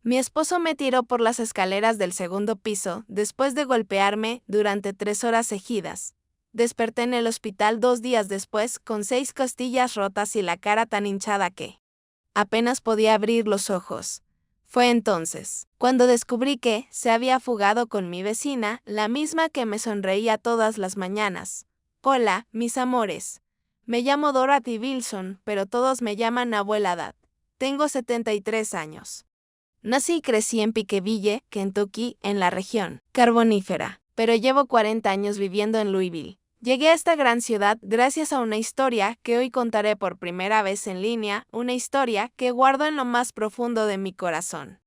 Mi esposo me tiró por las escaleras del segundo piso después de golpearme durante 3 horas seguidas. Desperté en el hospital 2 días después con 6 costillas rotas y la cara tan hinchada que apenas podía abrir los ojos. Fue entonces cuando descubrí que se había fugado con mi vecina, la misma que me sonreía todas las mañanas. Hola, mis amores. Me llamo Dorothy Wilson, pero todos me llaman Abuela Dad. Tengo 73 años. Nací y crecí en Pikeville, Kentucky, en la región carbonífera, pero llevo 40 años viviendo en Louisville. Llegué a esta gran ciudad gracias a una historia que hoy contaré por primera vez en línea, una historia que guardo en lo más profundo de mi corazón.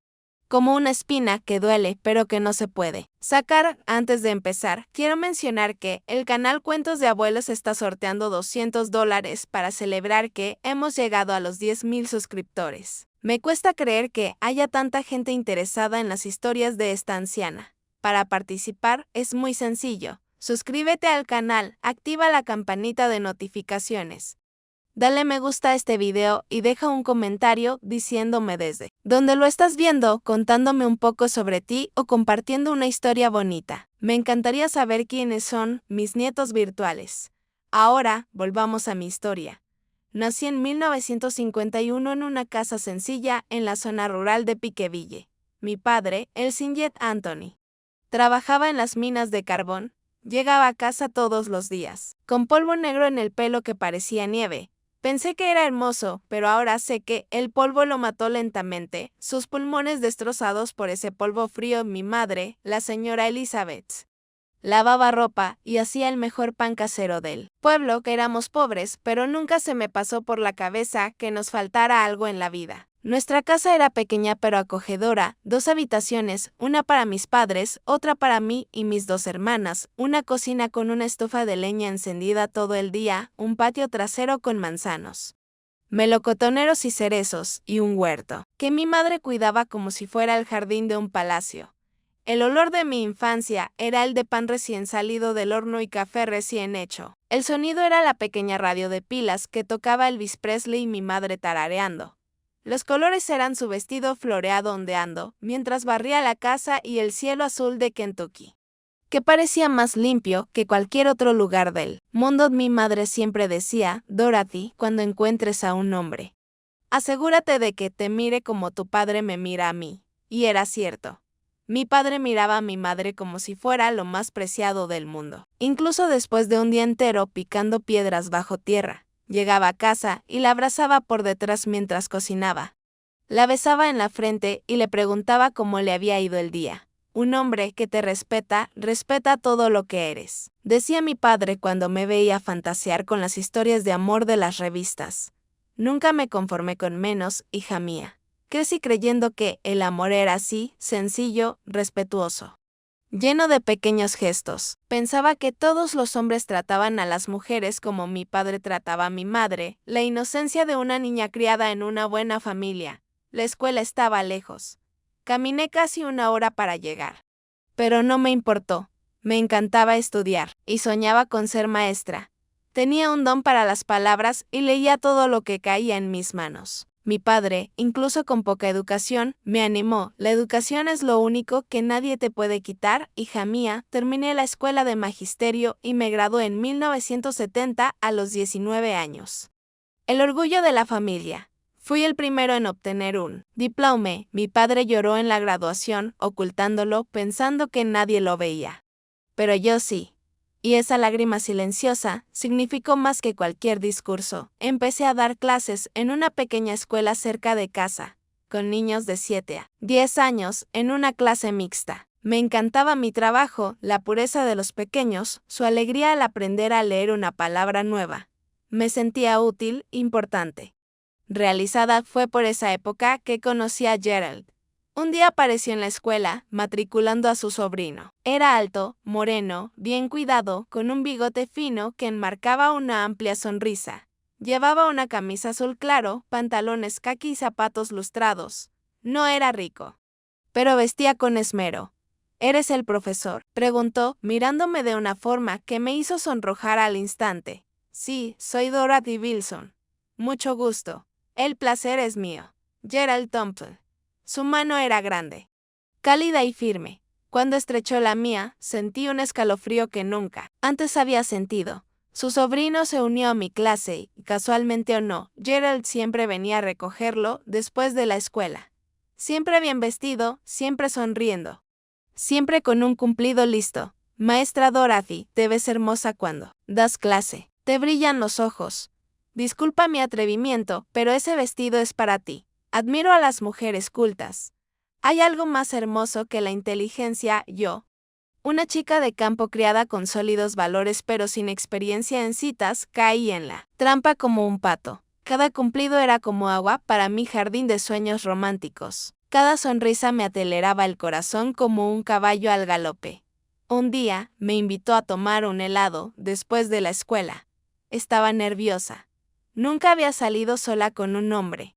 Como una espina que duele pero que no se puede sacar. Antes de empezar, quiero mencionar que el canal Cuentos de Abuelos está sorteando $200 para celebrar que hemos llegado a los 10,000 suscriptores. Me cuesta creer que haya tanta gente interesada en las historias de esta anciana. Para participar es muy sencillo. Suscríbete al canal, activa la campanita de notificaciones. Dale me gusta a este video y deja un comentario diciéndome desde dónde lo estás viendo, contándome un poco sobre ti o compartiendo una historia bonita. Me encantaría saber quiénes son mis nietos virtuales. Ahora, volvamos a mi historia. Nací en 1951 en una casa sencilla en la zona rural de Pikeville. Mi padre, el Sinjet Anthony, trabajaba en las minas de carbón. Llegaba a casa todos los días, con polvo negro en el pelo que parecía nieve. Pensé que era hermoso, pero ahora sé que el polvo lo mató lentamente, sus pulmones destrozados por ese polvo frío. Mi madre, la señora Elizabeth, lavaba ropa y hacía el mejor pan casero del pueblo. Que éramos pobres, pero nunca se me pasó por la cabeza que nos faltara algo en la vida. Nuestra casa era pequeña pero acogedora, 2 habitaciones, una para mis padres, otra para mí y mis 2 hermanas, una cocina con una estufa de leña encendida todo el día, un patio trasero con manzanos, melocotoneros y cerezos, y un huerto, que mi madre cuidaba como si fuera el jardín de un palacio. El olor de mi infancia era el de pan recién salido del horno y café recién hecho. El sonido era la pequeña radio de pilas que tocaba Elvis Presley y mi madre tarareando. Los colores eran su vestido floreado ondeando, mientras barría la casa y el cielo azul de Kentucky, que parecía más limpio que cualquier otro lugar del mundo. Mi madre siempre decía, Dorothy, cuando encuentres a un hombre, asegúrate de que te mire como tu padre me mira a mí. Y era cierto. Mi padre miraba a mi madre como si fuera lo más preciado del mundo. Incluso después de un día entero picando piedras bajo tierra, llegaba a casa y la abrazaba por detrás mientras cocinaba. La besaba en la frente y le preguntaba cómo le había ido el día. Un hombre que te respeta, respeta todo lo que eres, decía mi padre cuando me veía fantasear con las historias de amor de las revistas. Nunca me conformé con menos, hija mía. Crecí creyendo que el amor era así, sencillo, respetuoso, lleno de pequeños gestos. Pensaba que todos los hombres trataban a las mujeres como mi padre trataba a mi madre, la inocencia de una niña criada en una buena familia. La escuela estaba lejos. Caminé casi 1 hora para llegar. Pero no me importó. Me encantaba estudiar y soñaba con ser maestra. Tenía un don para las palabras y leía todo lo que caía en mis manos. Mi padre, incluso con poca educación, me animó. La educación es lo único que nadie te puede quitar, hija mía. Terminé la escuela de magisterio y me gradué en 1970 a los 19 años. El orgullo de la familia. Fui el primero en obtener un diploma. Mi padre lloró en la graduación, ocultándolo, pensando que nadie lo veía. Pero yo sí. Y esa lágrima silenciosa significó más que cualquier discurso. Empecé a dar clases en una pequeña escuela cerca de casa, con niños de 7 a 10 años, en una clase mixta. Me encantaba mi trabajo, la pureza de los pequeños, su alegría al aprender a leer una palabra nueva. Me sentía útil, importante, realizada. Fue por esa época que conocí a Gerald. Un día apareció en la escuela, matriculando a su sobrino. Era alto, moreno, bien cuidado, con un bigote fino que enmarcaba una amplia sonrisa. Llevaba una camisa azul claro, pantalones caqui y zapatos lustrados. No era rico, pero vestía con esmero. ¿Eres el profesor?, preguntó, mirándome de una forma que me hizo sonrojar al instante. Sí, soy Dorothy Wilson. Mucho gusto. El placer es mío. Gerald Temple. Su mano era grande, cálida y firme. Cuando estrechó la mía, sentí un escalofrío que nunca antes había sentido. Su sobrino se unió a mi clase y, casualmente o no, Gerald siempre venía a recogerlo después de la escuela. Siempre bien vestido, siempre sonriendo. Siempre con un cumplido listo. Maestra Dorothy, te ves hermosa cuando das clase. Te brillan los ojos. Disculpa mi atrevimiento, pero ese vestido es para ti. Admiro a las mujeres cultas. Hay algo más hermoso que la inteligencia, yo. Una chica de campo criada con sólidos valores pero sin experiencia en citas, caí en la trampa como un pato. Cada cumplido era como agua para mi jardín de sueños románticos. Cada sonrisa me aceleraba el corazón como un caballo al galope. Un día, me invitó a tomar un helado después de la escuela. Estaba nerviosa. Nunca había salido sola con un hombre.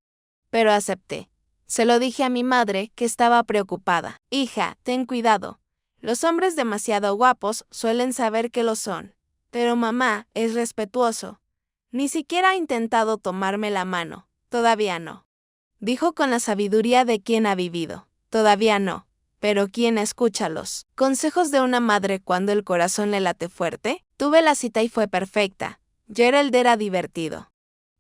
Pero acepté. Se lo dije a mi madre, que estaba preocupada. Hija, ten cuidado. Los hombres demasiado guapos suelen saber que lo son. Pero mamá es respetuoso. Ni siquiera ha intentado tomarme la mano. Todavía no. Dijo con la sabiduría de quien ha vivido. Todavía no. Pero ¿quién escucha los consejos de una madre cuando el corazón le late fuerte? Tuve la cita y fue perfecta. Gerald era divertido,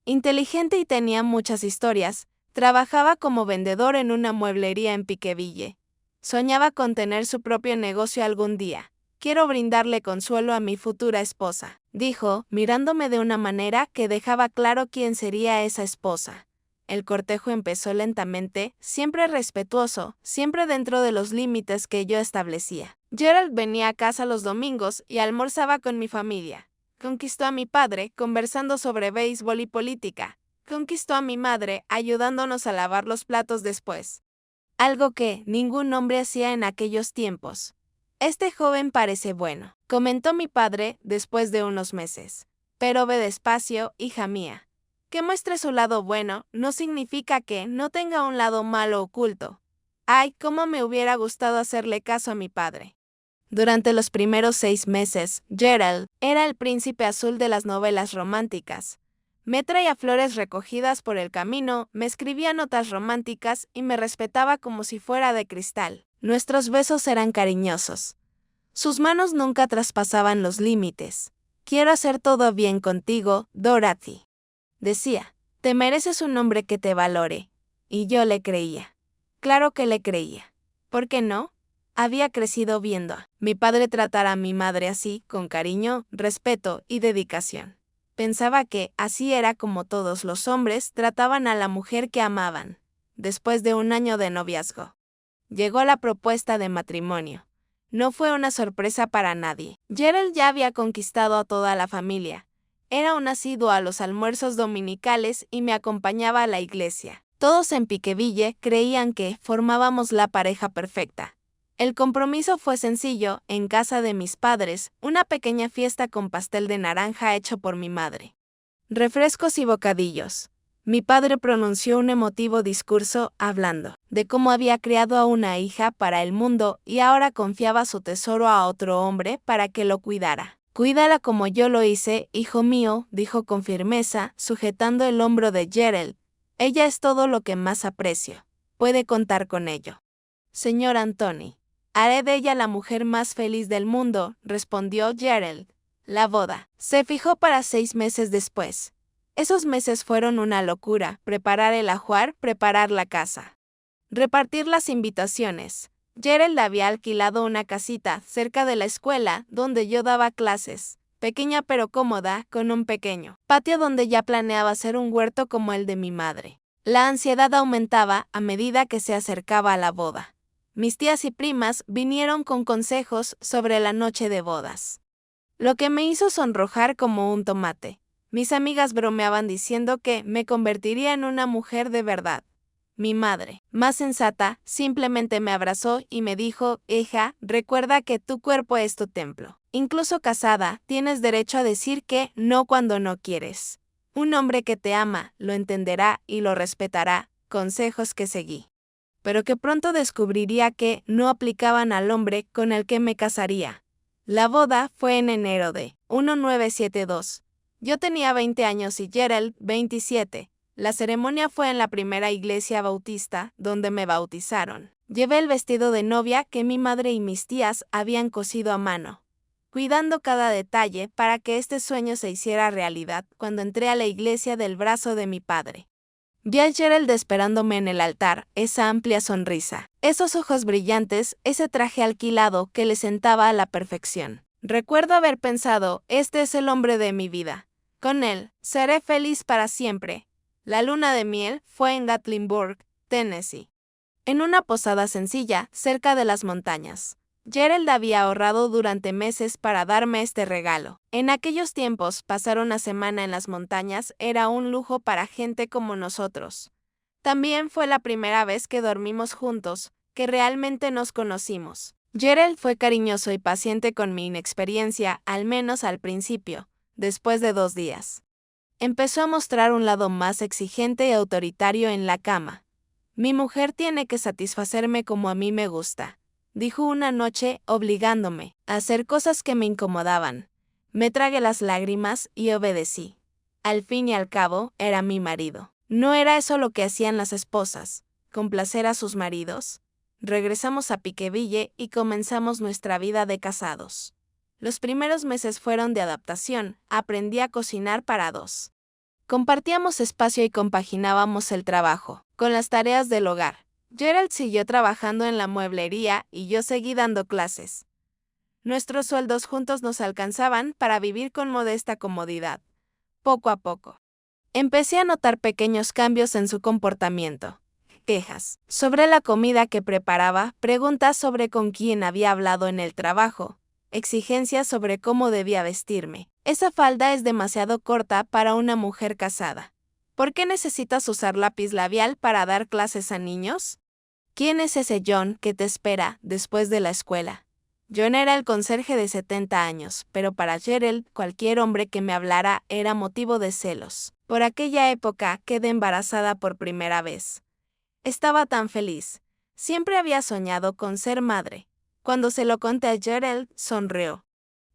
inteligente y tenía muchas historias. Trabajaba como vendedor en una mueblería en Pikeville. Soñaba con tener su propio negocio algún día. Quiero brindarle consuelo a mi futura esposa, dijo, mirándome de una manera que dejaba claro quién sería esa esposa. El cortejo empezó lentamente, siempre respetuoso, siempre dentro de los límites que yo establecía. Gerald venía a casa los domingos y almorzaba con mi familia. Conquistó a mi padre conversando sobre béisbol y política. Conquistó a mi madre ayudándonos a lavar los platos después. Algo que ningún hombre hacía en aquellos tiempos. Este joven parece bueno, comentó mi padre después de unos meses. Pero ve despacio, hija mía. Que muestre su lado bueno no significa que no tenga un lado malo oculto. Ay, cómo me hubiera gustado hacerle caso a mi padre. Durante los primeros 6 meses, Gerald era el príncipe azul de las novelas románticas. Me traía flores recogidas por el camino, me escribía notas románticas y me respetaba como si fuera de cristal. Nuestros besos eran cariñosos. Sus manos nunca traspasaban los límites. Quiero hacer todo bien contigo, Dorothy. Decía, te mereces un hombre que te valore. Y yo le creía. Claro que le creía. ¿Por qué no? Había crecido viendo a mi padre tratar a mi madre así, con cariño, respeto y dedicación. Pensaba que así era como todos los hombres trataban a la mujer que amaban. Después de un año de noviazgo, llegó la propuesta de matrimonio. No fue una sorpresa para nadie. Gerald ya había conquistado a toda la familia. Era un asiduo a los almuerzos dominicales y me acompañaba a la iglesia. Todos en Pikeville creían que formábamos la pareja perfecta. El compromiso fue sencillo, en casa de mis padres, una pequeña fiesta con pastel de naranja hecho por mi madre. Refrescos y bocadillos. Mi padre pronunció un emotivo discurso hablando de cómo había criado a una hija para el mundo y ahora confiaba su tesoro a otro hombre para que lo cuidara. Cuídala como yo lo hice, hijo mío, dijo con firmeza, sujetando el hombro de Gerald. Ella es todo lo que más aprecio. Puede contar con ello. Señor Anthony. Haré de ella la mujer más feliz del mundo, respondió Gerald. La boda se fijó para 6 meses después. Esos meses fueron una locura, preparar el ajuar, preparar la casa. Repartir las invitaciones. Gerald había alquilado una casita cerca de la escuela donde yo daba clases, pequeña pero cómoda, con un pequeño patio donde ya planeaba hacer un huerto como el de mi madre. La ansiedad aumentaba a medida que se acercaba a la boda. Mis tías y primas vinieron con consejos sobre la noche de bodas. Lo que me hizo sonrojar como un tomate. Mis amigas bromeaban diciendo que me convertiría en una mujer de verdad. Mi madre, más sensata, simplemente me abrazó y me dijo, hija, recuerda que tu cuerpo es tu templo. Incluso casada, tienes derecho a decir que no cuando no quieres. Un hombre que te ama, lo entenderá y lo respetará. Consejos que seguí. Pero que pronto descubriría que no aplicaban al hombre con el que me casaría. La boda fue en enero de 1972. Yo tenía 20 años y Gerald 27. La ceremonia fue en la primera iglesia bautista, donde me bautizaron. Llevé el vestido de novia que mi madre y mis tías habían cosido a mano, cuidando cada detalle para que este sueño se hiciera realidad cuando entré a la iglesia del brazo de mi padre. Vi a Gerald esperándome en el altar, esa amplia sonrisa, esos ojos brillantes, ese traje alquilado que le sentaba a la perfección. Recuerdo haber pensado, este es el hombre de mi vida. Con él, seré feliz para siempre. La luna de miel fue en Gatlinburg, Tennessee, en una posada sencilla, cerca de las montañas. Gerald había ahorrado durante meses para darme este regalo. En aquellos tiempos, pasar una semana en las montañas era un lujo para gente como nosotros. También fue la primera vez que dormimos juntos, que realmente nos conocimos. Gerald fue cariñoso y paciente con mi inexperiencia, al menos al principio. Después de 2 días, empezó a mostrar un lado más exigente y autoritario en la cama. Mi mujer tiene que satisfacerme como a mí me gusta, dijo una noche, obligándome a hacer cosas que me incomodaban. Me tragué las lágrimas y obedecí. Al fin y al cabo, era mi marido. ¿No era eso lo que hacían las esposas, complacer a sus maridos? Regresamos a Pikeville y comenzamos nuestra vida de casados. Los primeros meses fueron de adaptación, aprendí a cocinar para 2. Compartíamos espacio y compaginábamos el trabajo con las tareas del hogar. Gerald siguió trabajando en la mueblería y yo seguí dando clases. Nuestros sueldos juntos nos alcanzaban para vivir con modesta comodidad. Poco a poco, empecé a notar pequeños cambios en su comportamiento. Quejas sobre la comida que preparaba, preguntas sobre con quién había hablado en el trabajo, exigencias sobre cómo debía vestirme. Esa falda es demasiado corta para una mujer casada. ¿Por qué necesitas usar lápiz labial para dar clases a niños? ¿Quién es ese John que te espera después de la escuela? John era el conserje de 70 años, pero para Gerald, cualquier hombre que me hablara era motivo de celos. Por aquella época quedé embarazada por primera vez. Estaba tan feliz. Siempre había soñado con ser madre. Cuando se lo conté a Gerald, sonrió.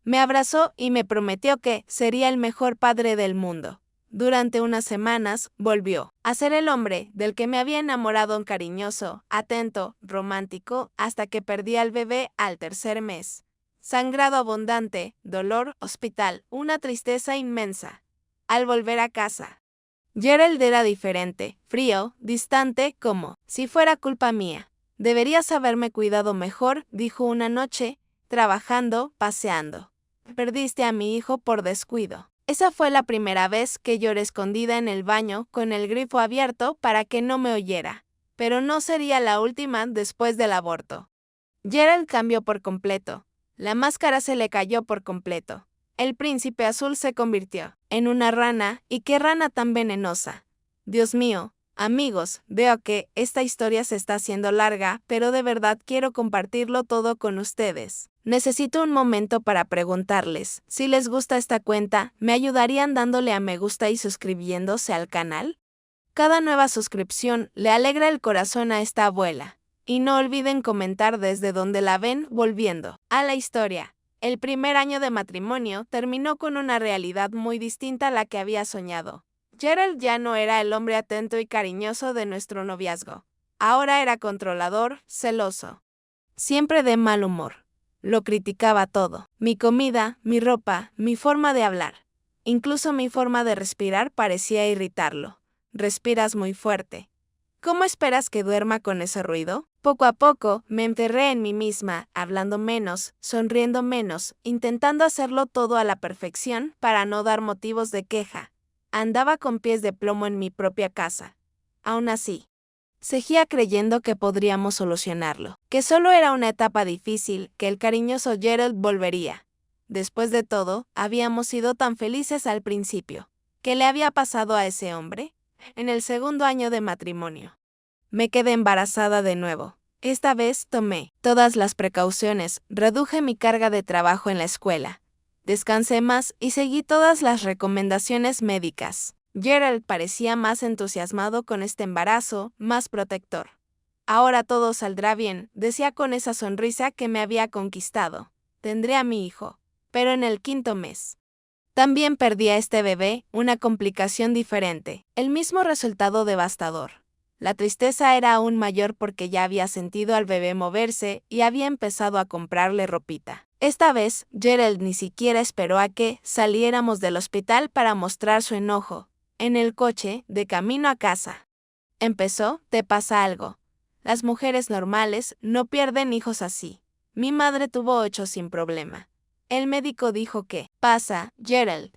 Me abrazó y me prometió que sería el mejor padre del mundo. Durante unas semanas, volvió a ser el hombre del que me había enamorado, cariñoso, atento, romántico, hasta que perdí al bebé al 3er mes. Sangrado abundante, dolor, hospital, una tristeza inmensa. Al volver a casa, Gerald era diferente, frío, distante, como si fuera culpa mía. Deberías haberme cuidado mejor, dijo una noche, trabajando, paseando. Perdiste a mi hijo por descuido. Esa fue la primera vez que lloré escondida en el baño con el grifo abierto para que no me oyera. Pero no sería la última después del aborto. Gerald cambió por completo. La máscara se le cayó por completo. El príncipe azul se convirtió en una rana, y qué rana tan venenosa. Dios mío, amigos, veo que esta historia se está haciendo larga, pero de verdad quiero compartirlo todo con ustedes. Necesito un momento para preguntarles, si les gusta esta cuenta, ¿me ayudarían dándole a me gusta y suscribiéndose al canal? Cada nueva suscripción le alegra el corazón a esta abuela. Y no olviden comentar desde donde la ven. Volviendo a la historia. El primer año de matrimonio terminó con una realidad muy distinta a la que había soñado. Gerald ya no era el hombre atento y cariñoso de nuestro noviazgo. Ahora era controlador, celoso, siempre de mal humor. Lo criticaba todo. Mi comida, mi ropa, mi forma de hablar. Incluso mi forma de respirar parecía irritarlo. Respiras muy fuerte. ¿Cómo esperas que duerma con ese ruido? Poco a poco, me enterré en mí misma, hablando menos, sonriendo menos, intentando hacerlo todo a la perfección para no dar motivos de queja. Andaba con pies de plomo en mi propia casa. Aún así, seguía creyendo que podríamos solucionarlo, que solo era una etapa difícil, que el cariñoso Gerald volvería. Después de todo, habíamos sido tan felices al principio. ¿Qué le había pasado a ese hombre? En el segundo año de matrimonio, me quedé embarazada de nuevo. Esta vez tomé todas las precauciones, reduje mi carga de trabajo en la escuela, descansé más y seguí todas las recomendaciones médicas. Gerald parecía más entusiasmado con este embarazo, más protector. Ahora todo saldrá bien, decía con esa sonrisa que me había conquistado. Tendré a mi hijo, pero en el 5.º mes. También perdí a este bebé, una complicación diferente, el mismo resultado devastador. La tristeza era aún mayor porque ya había sentido al bebé moverse y había empezado a comprarle ropita. Esta vez, Gerald ni siquiera esperó a que saliéramos del hospital para mostrar su enojo. En el coche, de camino a casa. Empezó, te pasa algo. Las mujeres normales no pierden hijos así. Mi madre tuvo 8 sin problema. El médico dijo que, pasa, Gerald.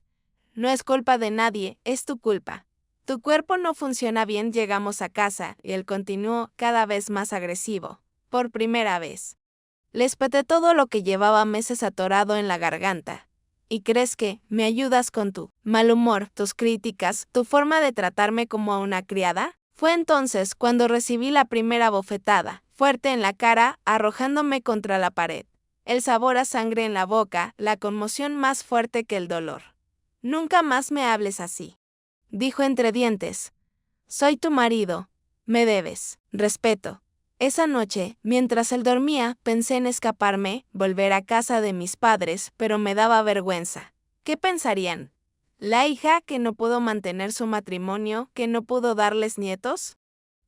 No es culpa de nadie, es tu culpa. Tu cuerpo no funciona bien. Llegamos a casa y él continuó cada vez más agresivo. Por primera vez. Le espeté todo lo que llevaba meses atorado en la garganta. ¿Y crees que me ayudas con tu mal humor, tus críticas, tu forma de tratarme como a una criada? Fue entonces cuando recibí la primera bofetada, fuerte en la cara, arrojándome contra la pared. El sabor a sangre en la boca, la conmoción más fuerte que el dolor. Nunca más me hables así. Dijo entre dientes. Soy tu marido. Me debes respeto. Esa noche, mientras él dormía, pensé en escaparme, volver a casa de mis padres, pero me daba vergüenza. ¿Qué pensarían? ¿La hija que no pudo mantener su matrimonio, que no pudo darles nietos?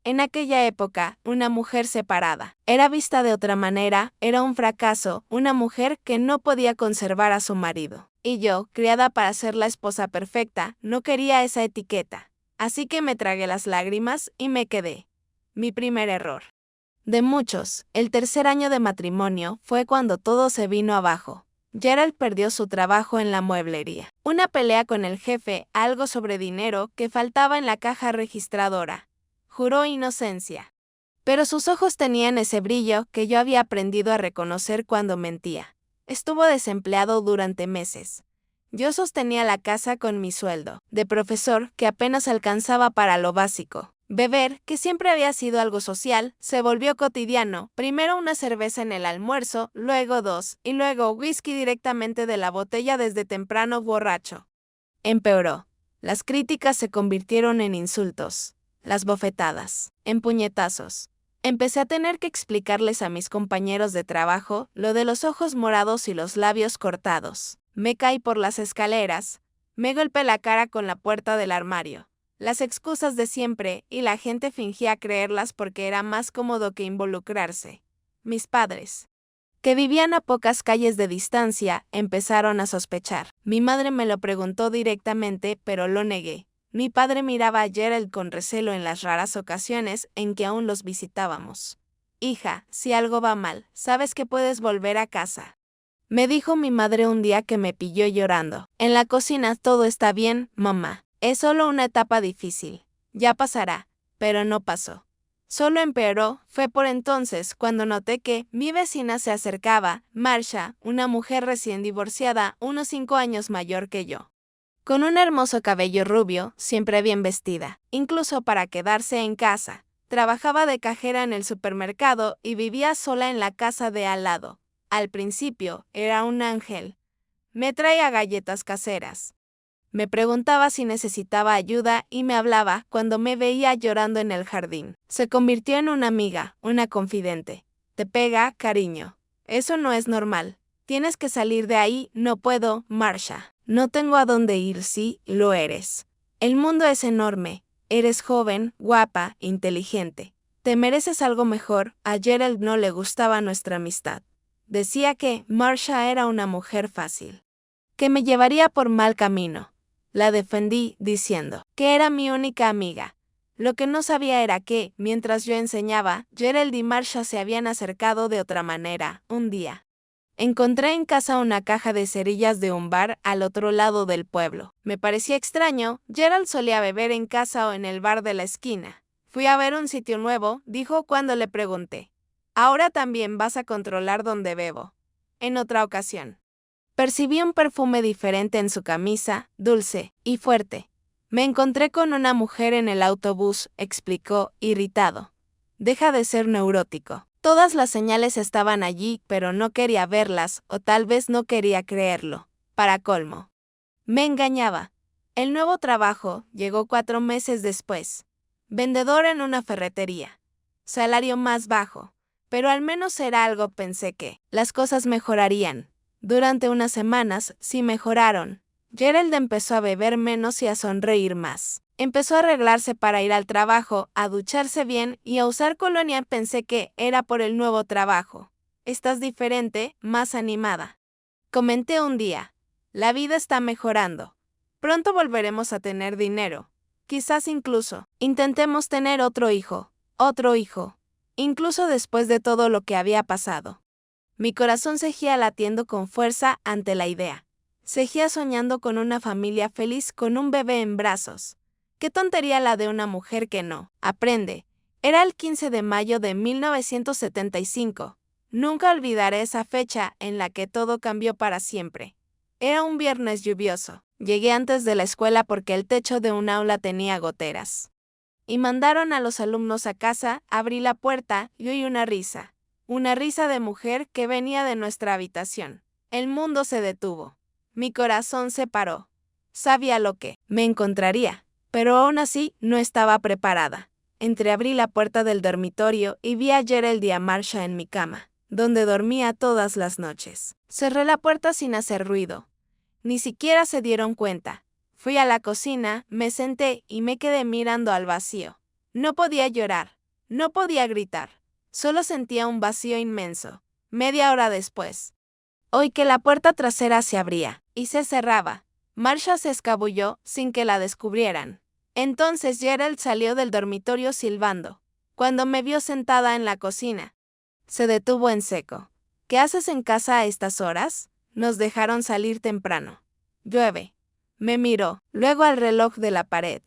En aquella época, una mujer separada era vista de otra manera, era un fracaso, una mujer que no podía conservar a su marido. Y yo, criada para ser la esposa perfecta, no quería esa etiqueta. Así que me tragué las lágrimas y me quedé. Mi primer error. De muchos, el tercer año de matrimonio fue cuando todo se vino abajo. Gerald perdió su trabajo en la mueblería. Una pelea con el jefe, algo sobre dinero que faltaba en la caja registradora. Juró inocencia. Pero sus ojos tenían ese brillo que yo había aprendido a reconocer cuando mentía. Estuvo desempleado durante meses. Yo sostenía la casa con mi sueldo de profesor que apenas alcanzaba para lo básico. Beber, que siempre había sido algo social, se volvió cotidiano. Primero una cerveza en el almuerzo, luego 2, y luego whisky directamente de la botella desde temprano borracho. Empeoró. Las críticas se convirtieron en insultos. Las bofetadas, en puñetazos. Empecé a tener que explicarles a mis compañeros de trabajo lo de los ojos morados y los labios cortados. Me caí por las escaleras. Me golpeé la cara con la puerta del armario. Las excusas de siempre, y la gente fingía creerlas porque era más cómodo que involucrarse. Mis padres, que vivían a pocas calles de distancia, empezaron a sospechar. Mi madre me lo preguntó directamente, pero lo negué. Mi padre miraba a Gerald con recelo en las raras ocasiones en que aún los visitábamos. Hija, si algo va mal, sabes que puedes volver a casa. Me dijo mi madre un día que me pilló llorando. En la cocina todo está bien, mamá. Es solo una etapa difícil. Ya pasará, pero no pasó. Solo empeoró. Fue por entonces cuando noté que mi vecina se acercaba, Marsha, una mujer recién divorciada, unos 5 años mayor que yo. Con un hermoso cabello rubio, siempre bien vestida, incluso para quedarse en casa. Trabajaba de cajera en el supermercado y vivía sola en la casa de al lado. Al principio, era un ángel. Me traía galletas caseras. Me preguntaba si necesitaba ayuda y me hablaba cuando me veía llorando en el jardín. Se convirtió en una amiga, una confidente. Te pega, cariño. Eso no es normal. Tienes que salir de ahí. No puedo, Marsha. No tengo a dónde ir. Sí, lo eres. El mundo es enorme. Eres joven, guapa, inteligente. Te mereces algo mejor. A Gerald no le gustaba nuestra amistad. Decía que Marsha era una mujer fácil, que me llevaría por mal camino. La defendí, diciendo que era mi única amiga. Lo que no sabía era que, mientras yo enseñaba, Gerald y Marsha se habían acercado de otra manera. Un día, encontré en casa una caja de cerillas de un bar al otro lado del pueblo. Me parecía extraño. Gerald solía beber en casa o en el bar de la esquina. Fui a ver un sitio nuevo, dijo cuando le pregunté. Ahora también vas a controlar dónde bebo. En otra ocasión. Percibí un perfume diferente en su camisa, dulce y fuerte. Me encontré con una mujer en el autobús, explicó, irritado. Deja de ser neurótico. Todas las señales estaban allí, pero no quería verlas, o tal vez no quería creerlo. Para colmo. Me engañaba. El nuevo trabajo llegó 4 meses después. Vendedor en una ferretería. Salario más bajo. Pero al menos era algo. Pensé que las cosas mejorarían. Durante unas semanas sí mejoraron. Gerald empezó a beber menos y a sonreír más. Empezó a arreglarse para ir al trabajo, a ducharse bien y a usar colonia. Pensé que era por el nuevo trabajo. Estás diferente, más animada. Comenté un día. La vida está mejorando. Pronto volveremos a tener dinero. Quizás incluso intentemos tener otro hijo. Incluso después de todo lo que había pasado. Mi corazón seguía latiendo con fuerza ante la idea. Seguía soñando con una familia feliz con un bebé en brazos. Qué tontería la de una mujer que no aprende. Era el 15 de mayo de 1975. Nunca olvidaré esa fecha en la que todo cambió para siempre. Era un viernes lluvioso. Llegué antes de la escuela porque el techo de un aula tenía goteras. Y mandaron a los alumnos a casa, abrí la puerta y oí una risa. Una risa de mujer que venía de nuestra habitación. El mundo se detuvo. Mi corazón se paró. Sabía lo que me encontraría, pero aún así no estaba preparada. Entreabrí la puerta del dormitorio y vi a Gerald y a Marsha en mi cama, donde dormía todas las noches. Cerré la puerta sin hacer ruido. Ni siquiera se dieron cuenta. Fui a la cocina, me senté y me quedé mirando al vacío. No podía llorar, no podía gritar. Solo sentía un vacío inmenso. Media hora después, oí que la puerta trasera se abría y se cerraba. Marsha se escabulló sin que la descubrieran. Entonces Gerald salió del dormitorio silbando. Cuando me vio sentada en la cocina, se detuvo en seco. ¿Qué haces en casa a estas horas? Nos dejaron salir temprano. Llueve. Me miró, luego al reloj de la pared,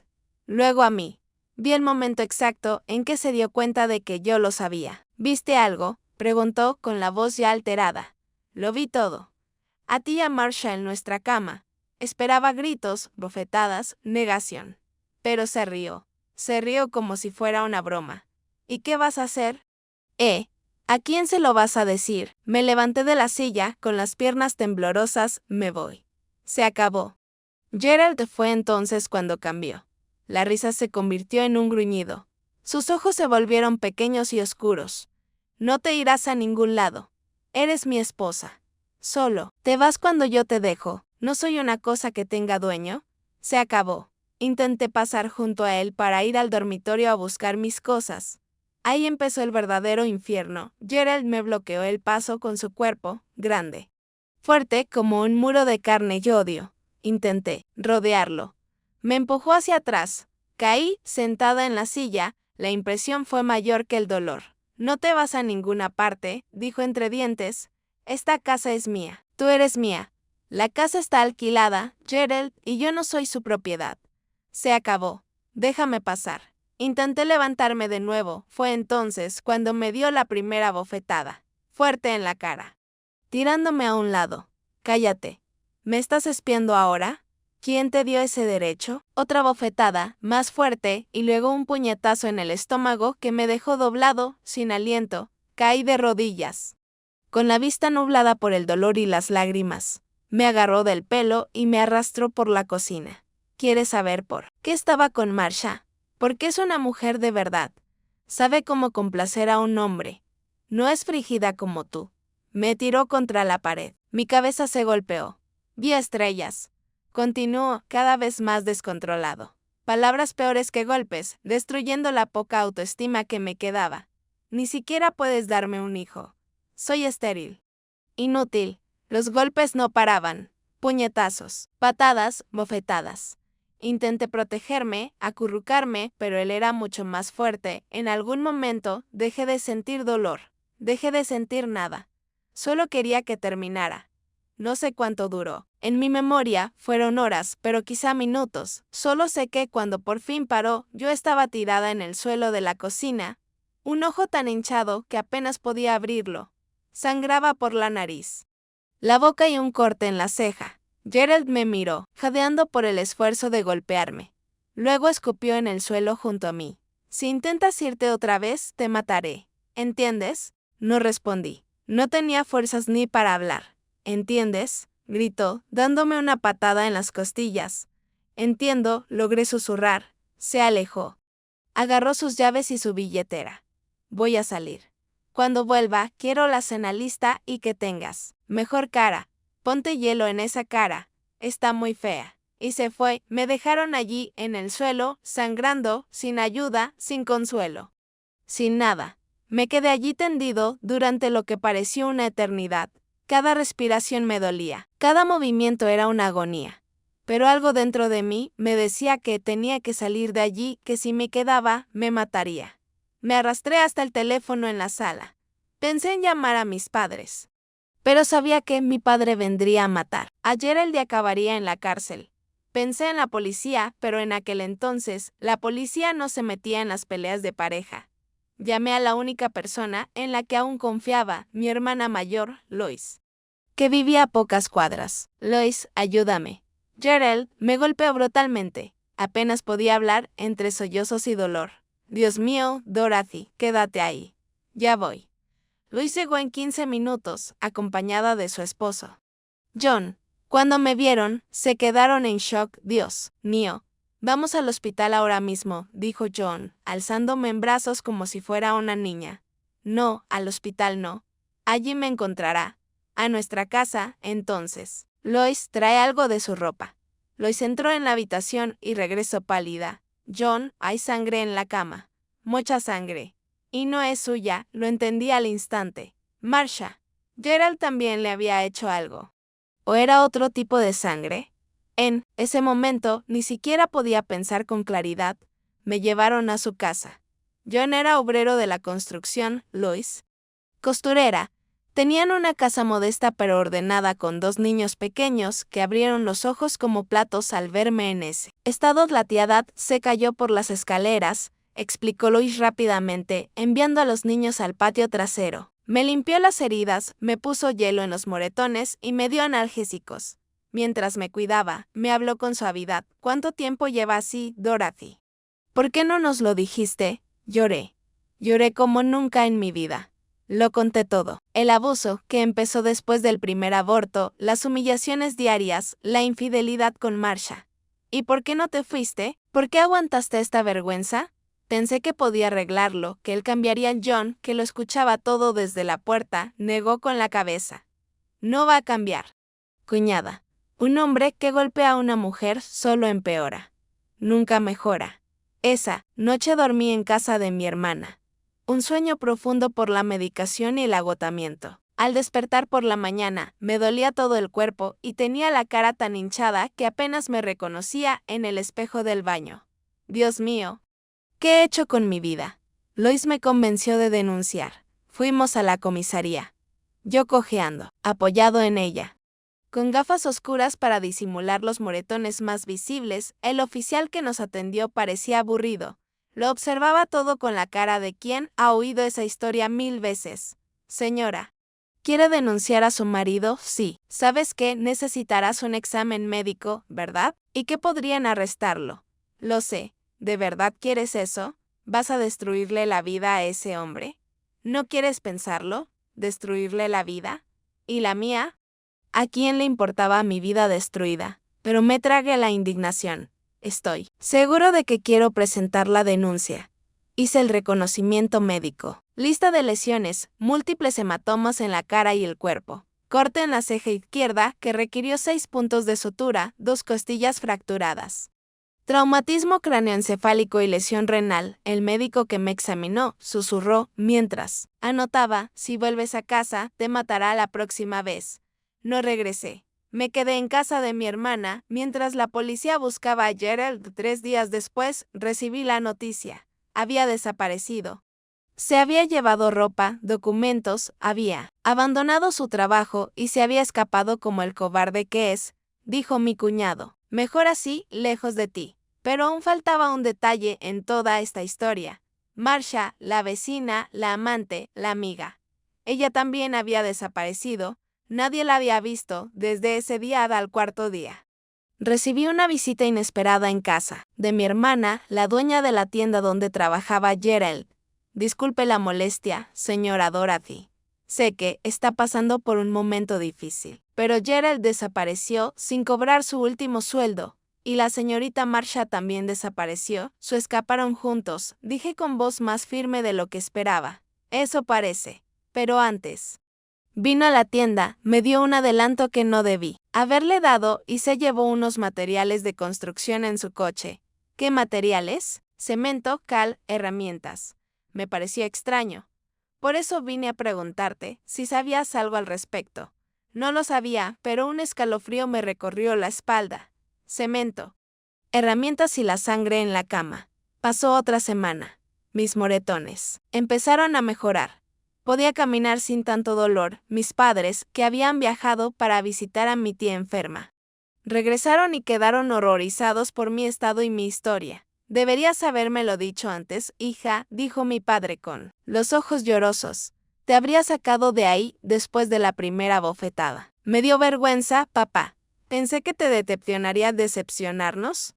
luego a mí. Vi el momento exacto en que se dio cuenta de que yo lo sabía. ¿Viste algo?, preguntó con la voz ya alterada. Lo vi todo. A ti y a Marsha en nuestra cama. Esperaba gritos, bofetadas, negación. Pero se rió. Se rió como si fuera una broma. ¿Y qué vas a hacer? ¿A quién se lo vas a decir? Me levanté de la silla, con las piernas temblorosas, me voy. Se acabó. Gerald fue entonces cuando cambió. La risa se convirtió en un gruñido. Sus ojos se volvieron pequeños y oscuros. No te irás a ningún lado. Eres mi esposa. Solo, te vas cuando yo te dejo. No soy una cosa que tenga dueño. Se acabó. Intenté pasar junto a él para ir al dormitorio a buscar mis cosas. Ahí empezó el verdadero infierno. Gerald me bloqueó el paso con su cuerpo, grande, fuerte como un muro de carne y odio. Intenté rodearlo. Me empujó hacia atrás. Caí, sentada en la silla. La impresión fue mayor que el dolor. No te vas a ninguna parte, dijo entre dientes. Esta casa es mía. Tú eres mía. La casa está alquilada, Gerald, y yo no soy su propiedad. Se acabó. Déjame pasar. Intenté levantarme de nuevo. Fue entonces cuando me dio la primera bofetada, fuerte en la cara, tirándome a un lado. Cállate. ¿Me estás espiando ahora? ¿Quién te dio ese derecho? Otra bofetada, más fuerte, y luego un puñetazo en el estómago que me dejó doblado, sin aliento. Caí de rodillas, con la vista nublada por el dolor y las lágrimas. Me agarró del pelo y me arrastró por la cocina. ¿Quieres saber por qué estaba con Marsha? Porque es una mujer de verdad. Sabe cómo complacer a un hombre. No es frígida como tú. Me tiró contra la pared. Mi cabeza se golpeó. Vi estrellas. Continuó, cada vez más descontrolado. Palabras peores que golpes, destruyendo la poca autoestima que me quedaba. Ni siquiera puedes darme un hijo. Soy estéril. Inútil. Los golpes no paraban. Puñetazos, patadas, bofetadas. Intenté protegerme, acurrucarme, pero él era mucho más fuerte. En algún momento dejé de sentir dolor. Dejé de sentir nada. Solo quería que terminara. No sé cuánto duró. En mi memoria fueron horas, pero quizá minutos. Solo sé que cuando por fin paró, yo estaba tirada en el suelo de la cocina. Un ojo tan hinchado que apenas podía abrirlo. Sangraba por la nariz, la boca y un corte en la ceja. Gerald me miró, jadeando por el esfuerzo de golpearme. Luego escupió en el suelo junto a mí. Si intentas irte otra vez, te mataré. ¿Entiendes? No respondí. No tenía fuerzas ni para hablar. ¿Entiendes?, gritó, dándome una patada en las costillas. Entiendo, logré susurrar. Se alejó. Agarró sus llaves y su billetera. Voy a salir. Cuando vuelva, quiero la cena lista y que tengas mejor cara. Ponte hielo en esa cara. Está muy fea. Y se fue. Me dejaron allí, en el suelo, sangrando, sin ayuda, sin consuelo. Sin nada. Me quedé allí tendido durante lo que pareció una eternidad. Cada respiración me dolía. Cada movimiento era una agonía. Pero algo dentro de mí me decía que tenía que salir de allí, que si me quedaba, me mataría. Me arrastré hasta el teléfono en la sala. Pensé en llamar a mis padres. Pero sabía que mi padre vendría a matar. Ayer el día acabaría en la cárcel. Pensé en la policía, pero en aquel entonces, la policía no se metía en las peleas de pareja. Llamé a la única persona en la que aún confiaba, mi hermana mayor, Lois, que vivía a pocas cuadras. Lois, ayúdame. Gerald me golpeó brutalmente. Apenas podía hablar entre sollozos y dolor. Dios mío, Dorothy, quédate ahí. Ya voy. Lois llegó en 15 minutos, acompañada de su esposo, John. Cuando me vieron, se quedaron en shock. Dios mío. Vamos al hospital ahora mismo, dijo John, alzándome en brazos como si fuera una niña. No, al hospital no. Allí me encontrará. A nuestra casa, entonces. Lois, trae algo de su ropa. Lois entró en la habitación y regresó pálida. John, hay sangre en la cama. Mucha sangre. Y no es suya, lo entendí al instante. Marcia. Gerald también le había hecho algo. ¿O era otro tipo de sangre? En ese momento ni siquiera podía pensar con claridad. Me llevaron a su casa. John era obrero de la construcción, Lois, costurera. Tenían una casa modesta pero ordenada con 2 niños pequeños que abrieron los ojos como platos al verme en ese estado. La tía Dad se cayó por las escaleras, explicó Lois rápidamente, enviando a los niños al patio trasero. Me limpió las heridas, me puso hielo en los moretones y me dio analgésicos. Mientras me cuidaba, me habló con suavidad. ¿Cuánto tiempo lleva así, Dorothy? ¿Por qué no nos lo dijiste? Lloré. Lloré como nunca en mi vida. Lo conté todo. El abuso, que empezó después del primer aborto, las humillaciones diarias, la infidelidad con Marcia. ¿Y por qué no te fuiste? ¿Por qué aguantaste esta vergüenza? Pensé que podía arreglarlo, que él cambiaría. John, que lo escuchaba todo desde la puerta, negó con la cabeza. No va a cambiar. Cuñada. Un hombre que golpea a una mujer solo empeora. Nunca mejora. Esa noche dormí en casa de mi hermana. Un sueño profundo por la medicación y el agotamiento. Al despertar por la mañana, me dolía todo el cuerpo y tenía la cara tan hinchada que apenas me reconocía en el espejo del baño. Dios mío, ¿qué he hecho con mi vida? Lois me convenció de denunciar. Fuimos a la comisaría. Yo cojeando, apoyado en ella. Con gafas oscuras para disimular los moretones más visibles, el oficial que nos atendió parecía aburrido. Lo observaba todo con la cara de quien ha oído esa historia 1000 veces. Señora, ¿quiere denunciar a su marido? Sí. ¿Sabes qué? Necesitarás un examen médico, ¿verdad? ¿Y qué podrían arrestarlo? Lo sé. ¿De verdad quieres eso? ¿Vas a destruirle la vida a ese hombre? ¿No quieres pensarlo? ¿Destruirle la vida? ¿Y la mía? ¿A quién le importaba mi vida destruida? Pero me tragué la indignación. Estoy seguro de que quiero presentar la denuncia. Hice el reconocimiento médico. Lista de lesiones, múltiples hematomas en la cara y el cuerpo. Corte en la ceja izquierda que requirió 6 puntos de sutura, 2 costillas fracturadas. Traumatismo cráneoencefálico y lesión renal. El médico que me examinó susurró mientras anotaba: si vuelves a casa, te matará la próxima vez. No regresé. Me quedé en casa de mi hermana mientras la policía buscaba a Gerald. 3 días después, recibí la noticia. Había desaparecido. Se había llevado ropa, documentos, había abandonado su trabajo y se había escapado como el cobarde que es, dijo mi cuñado. Mejor así, lejos de ti. Pero aún faltaba un detalle en toda esta historia. Marcia, la vecina, la amante, la amiga. Ella también había desaparecido. Nadie la había visto desde ese día al 4.º día. Recibí una visita inesperada en casa, de mi hermana, la dueña de la tienda donde trabajaba Gerald. Disculpe la molestia, señora Dorothy. Sé que está pasando por un momento difícil, pero Gerald desapareció sin cobrar su último sueldo, y la señorita Marcia también desapareció. Se escaparon juntos, dije con voz más firme de lo que esperaba. Eso parece. Pero antes. Vino a la tienda, me dio un adelanto que no debí haberle dado y se llevó unos materiales de construcción en su coche. ¿Qué materiales? Cemento, cal, herramientas. Me pareció extraño. Por eso vine a preguntarte si sabías algo al respecto. No lo sabía, pero un escalofrío me recorrió la espalda. Cemento, herramientas y la sangre en la cama. Pasó otra semana. Mis moretones empezaron a mejorar. Podía caminar sin tanto dolor. Mis padres, que habían viajado para visitar a mi tía enferma, regresaron y quedaron horrorizados por mi estado y mi historia. Deberías habérmelo dicho antes, hija, dijo mi padre con los ojos llorosos. Te habría sacado de ahí después de la primera bofetada. Me dio vergüenza, papá. Pensé que te decepcionaría decepcionarnos.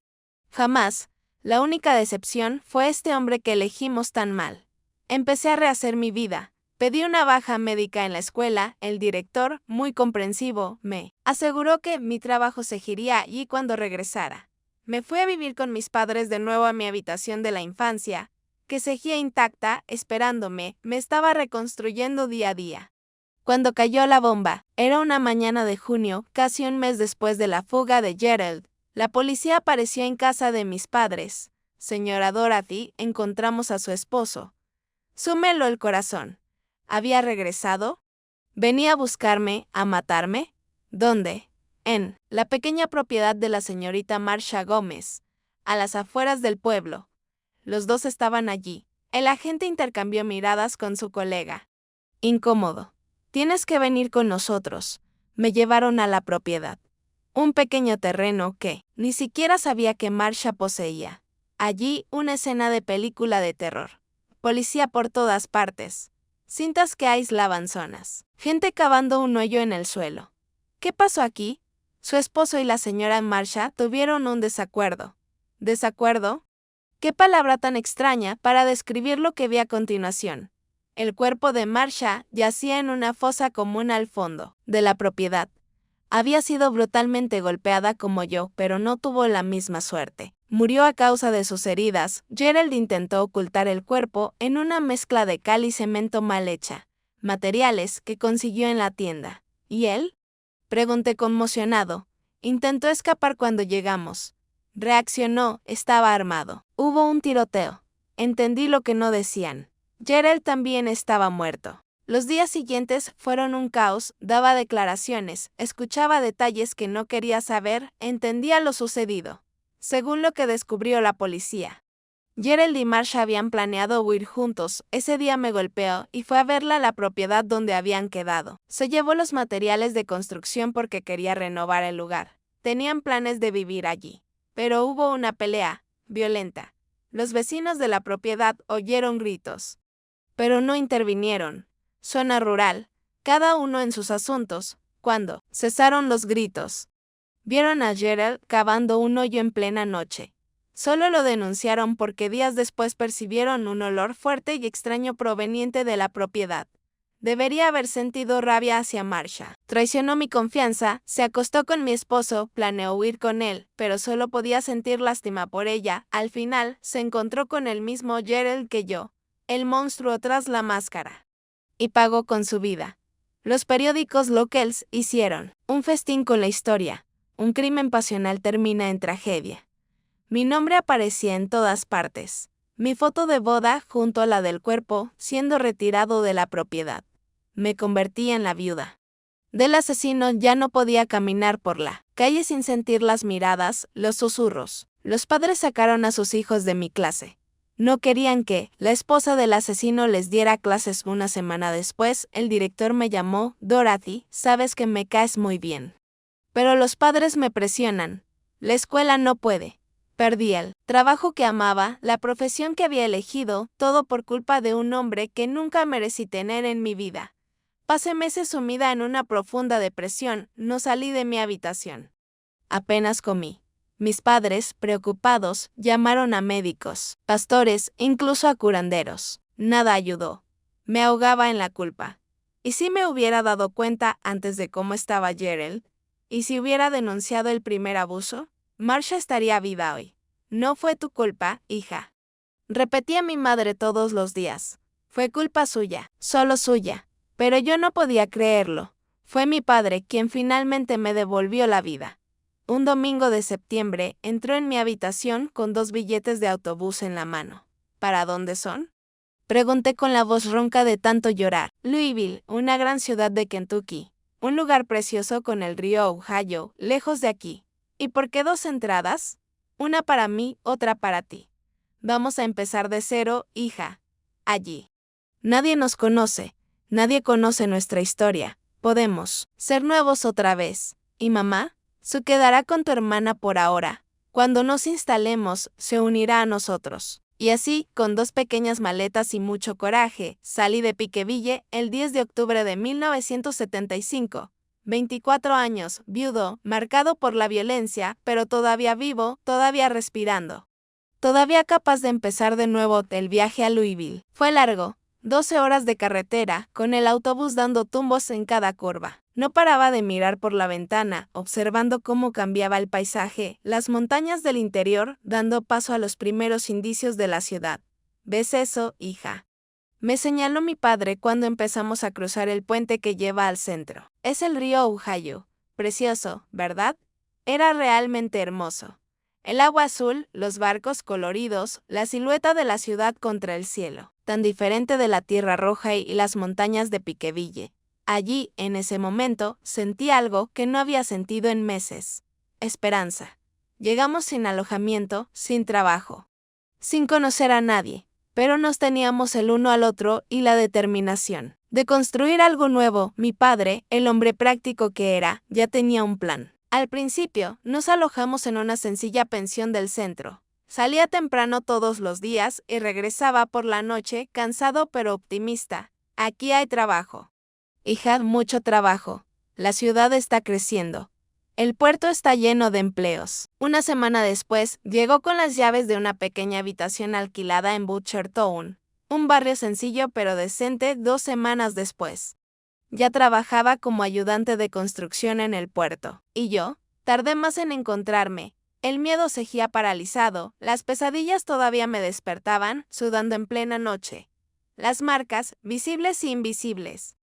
Jamás. La única decepción fue este hombre que elegimos tan mal. Empecé a rehacer mi vida. Pedí una baja médica en la escuela. El director, muy comprensivo, me aseguró que mi trabajo seguiría allí cuando regresara. Me fui a vivir con mis padres de nuevo a mi habitación de la infancia, que seguía intacta, esperándome. Me estaba reconstruyendo día a día. Cuando cayó la bomba, era una mañana de junio, casi un mes después de la fuga de Gerald. La policía apareció en casa de mis padres. Señora Dorothy, encontramos a su esposo. Súmelo el corazón. ¿Había regresado? ¿Venía a buscarme, a matarme? ¿Dónde? En la pequeña propiedad de la señorita Marcia Gómez, a las afueras del pueblo. Los dos estaban allí. El agente intercambió miradas con su colega. Incómodo. Tienes que venir con nosotros. Me llevaron a la propiedad. Un pequeño terreno que ni siquiera sabía que Marcia poseía. Allí una escena de película de terror. Policía por todas partes. Cintas que aislaban zonas. Gente cavando un hoyo en el suelo. ¿Qué pasó aquí? Su esposo y la señora Marcia tuvieron un desacuerdo. ¿Desacuerdo? ¿Qué palabra tan extraña para describir lo que vi a continuación? El cuerpo de Marcia yacía en una fosa común al fondo de la propiedad. Había sido brutalmente golpeada como yo, pero no tuvo la misma suerte. Murió a causa de sus heridas. Gerald intentó ocultar el cuerpo en una mezcla de cal y cemento mal hecha, materiales que consiguió en la tienda. ¿Y él? Pregunté conmocionado. Intentó escapar cuando llegamos. Reaccionó, estaba armado. Hubo un tiroteo. Entendí lo que no decían. Gerald también estaba muerto. Los días siguientes fueron un caos, daba declaraciones, escuchaba detalles que no quería saber, entendía lo sucedido. Según lo que descubrió la policía, Gerald y Marcia habían planeado huir juntos. Ese día me golpeó y fue a verla a la propiedad donde habían quedado. Se llevó los materiales de construcción porque quería renovar el lugar. Tenían planes de vivir allí. Pero hubo una pelea, violenta. Los vecinos de la propiedad oyeron gritos, pero no intervinieron. Zona rural, cada uno en sus asuntos. Cuando cesaron los gritos, vieron a Gerald cavando un hoyo en plena noche. Solo lo denunciaron porque días después percibieron un olor fuerte y extraño proveniente de la propiedad. Debería haber sentido rabia hacia Marcia. Traicionó mi confianza, se acostó con mi esposo, planeó huir con él, pero solo podía sentir lástima por ella. Al final, se encontró con el mismo Gerald que yo, el monstruo tras la máscara. Y pagó con su vida. Los periódicos locales hicieron un festín con la historia. Un crimen pasional termina en tragedia. Mi nombre aparecía en todas partes. Mi foto de boda junto a la del cuerpo, siendo retirado de la propiedad. Me convertí en la viuda del asesino. Ya no podía caminar por la calle sin sentir las miradas, los susurros. Los padres sacaron a sus hijos de mi clase. No querían que la esposa del asesino les diera clases. Una semana después, el director me llamó. Dorothy, sabes que me caes muy bien. Pero los padres me presionan. La escuela no puede. Perdí el trabajo que amaba, la profesión que había elegido, todo por culpa de un hombre que nunca merecí tener en mi vida. Pasé meses sumida en una profunda depresión. No salí de mi habitación. Apenas comí. Mis padres, preocupados, llamaron a médicos, pastores, incluso a curanderos. Nada ayudó. Me ahogaba en la culpa. ¿Y si me hubiera dado cuenta antes de cómo estaba Gerald? ¿Y si hubiera denunciado el primer abuso? Marcia estaría viva hoy. No fue tu culpa, hija. Repetía mi madre todos los días. Fue culpa suya, solo suya. Pero yo no podía creerlo. Fue mi padre quien finalmente me devolvió la vida. Un domingo de septiembre entró en mi habitación con 2 billetes de autobús en la mano. ¿Para dónde son? Pregunté con la voz ronca de tanto llorar. Louisville, una gran ciudad de Kentucky. Un lugar precioso con el río Ohio, lejos de aquí. ¿Y por qué 2 entradas? Una para mí, otra para ti. Vamos a empezar de cero, hija. Allí. Nadie nos conoce. Nadie conoce nuestra historia. Podemos ser nuevos otra vez. ¿Y mamá? Su quedará con tu hermana por ahora. Cuando nos instalemos, se unirá a nosotros. Y así, con 2 pequeñas maletas y mucho coraje, salí de Pikeville el 10 de octubre de 1975. 24 años, viudo, marcado por la violencia, pero todavía vivo, todavía respirando. Todavía capaz de empezar de nuevo el viaje a Louisville. Fue largo, 12 horas de carretera, con el autobús dando tumbos en cada curva. No paraba de mirar por la ventana, observando cómo cambiaba el paisaje, las montañas del interior, dando paso a los primeros indicios de la ciudad. ¿Ves eso, hija? Me señaló mi padre cuando empezamos a cruzar el puente que lleva al centro. Es el río Ohio. Precioso, ¿verdad? Era realmente hermoso. El agua azul, los barcos coloridos, la silueta de la ciudad contra el cielo, tan diferente de la tierra roja y las montañas de Pikeville. Allí, en ese momento, sentí algo que no había sentido en meses. Esperanza. Llegamos sin alojamiento, sin trabajo, sin conocer a nadie, pero nos teníamos el uno al otro y la determinación de construir algo nuevo. Mi padre, el hombre práctico que era, ya tenía un plan. Al principio, nos alojamos en una sencilla pensión del centro. Salía temprano todos los días y regresaba por la noche, cansado pero optimista. Aquí hay trabajo. Hija, mucho trabajo. La ciudad está creciendo. El puerto está lleno de empleos. Una semana después, llegó con las llaves de una pequeña habitación alquilada en Butchertown, un barrio sencillo pero decente. 2 semanas después, ya trabajaba como ayudante de construcción en el puerto. Y yo, tardé más en encontrarme. El miedo seguía paralizado, las pesadillas todavía me despertaban, sudando en plena noche. Las marcas, visibles e invisibles,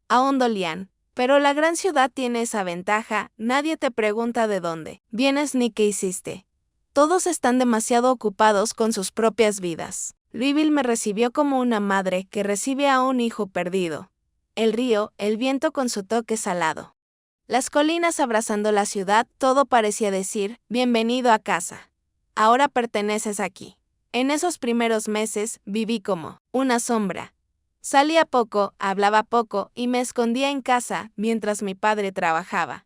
aún dolían. Pero la gran ciudad tiene esa ventaja, nadie te pregunta de dónde vienes ni qué hiciste. Todos están demasiado ocupados con sus propias vidas. Louisville me recibió como una madre que recibe a un hijo perdido. El río, el viento con su toque salado. Las colinas abrazando la ciudad, todo parecía decir, bienvenido a casa. Ahora perteneces aquí. En esos primeros meses, viví como una sombra. Salía poco, hablaba poco y me escondía en casa mientras mi padre trabajaba.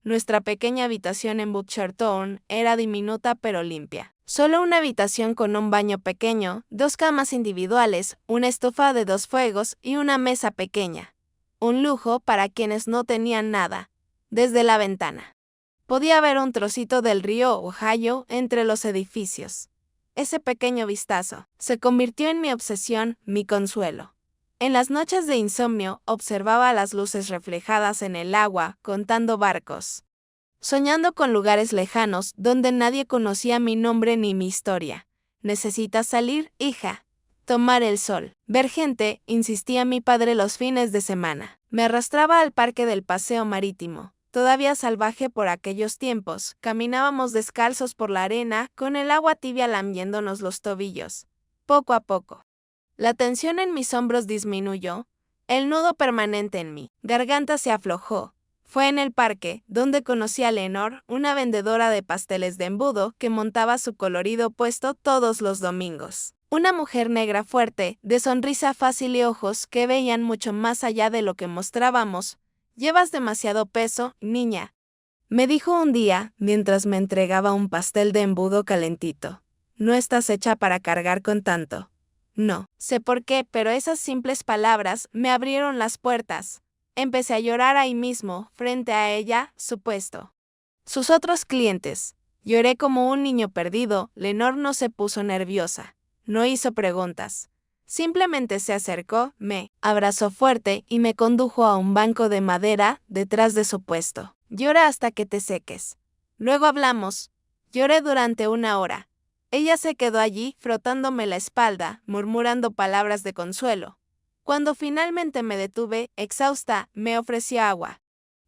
Nuestra pequeña habitación en Butchertown era diminuta pero limpia. Solo una habitación con un baño pequeño, 2 camas individuales, una estufa de 2 fuegos y una mesa pequeña. Un lujo para quienes no tenían nada. Desde la ventana podía ver un trocito del río Ohio entre los edificios. Ese pequeño vistazo se convirtió en mi obsesión, mi consuelo. En las noches de insomnio observaba las luces reflejadas en el agua, contando barcos, soñando con lugares lejanos donde nadie conocía mi nombre ni mi historia. ¿Necesitas salir, hija? Tomar el sol. Ver gente, insistía mi padre los fines de semana. Me arrastraba al parque del paseo marítimo. Todavía salvaje por aquellos tiempos, caminábamos descalzos por la arena, con el agua tibia lamiéndonos los tobillos. Poco a poco, la tensión en mis hombros disminuyó, el nudo permanente en mi garganta se aflojó. Fue en el parque donde conocí a Lenore, una vendedora de pasteles de embudo que montaba su colorido puesto todos los domingos. Una mujer negra fuerte, de sonrisa fácil y ojos que veían mucho más allá de lo que mostrábamos. «Llevas demasiado peso, niña», me dijo un día mientras me entregaba un pastel de embudo calentito. «No estás hecha para cargar con tanto». No sé por qué, pero esas simples palabras me abrieron las puertas. Empecé a llorar ahí mismo, frente a ella, su puesto, sus otros clientes. Lloré como un niño perdido. Lenore no se puso nerviosa. No hizo preguntas. Simplemente se acercó, me abrazó fuerte y me condujo a un banco de madera detrás de su puesto. Llora hasta que te seques. Luego hablamos. Lloré durante 1 hora. Ella se quedó allí, frotándome la espalda, murmurando palabras de consuelo. Cuando finalmente me detuve, exhausta, me ofreció agua.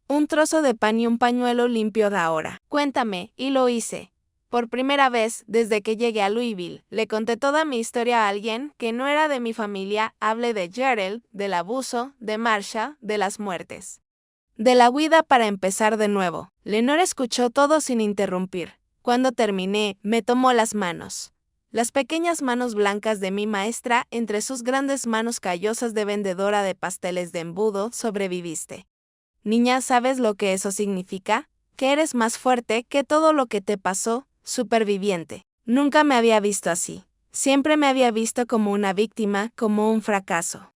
Un trozo de pan y un pañuelo limpio de ahora. Cuéntame, y lo hice. Por primera vez, desde que llegué a Louisville, le conté toda mi historia a alguien que no era de mi familia. Hablé de Gerald, del abuso, de Marsha, de las muertes. De la huida para empezar de nuevo. Lenore escuchó todo sin interrumpir. Cuando terminé, me tomó las manos. Las pequeñas manos blancas de mi maestra entre sus grandes manos callosas de vendedora de pasteles de embudo. Sobreviviste. Niña, ¿sabes lo que eso significa? Que eres más fuerte que todo lo que te pasó, superviviente. Nunca me había visto así. Siempre me había visto como una víctima, como un fracaso.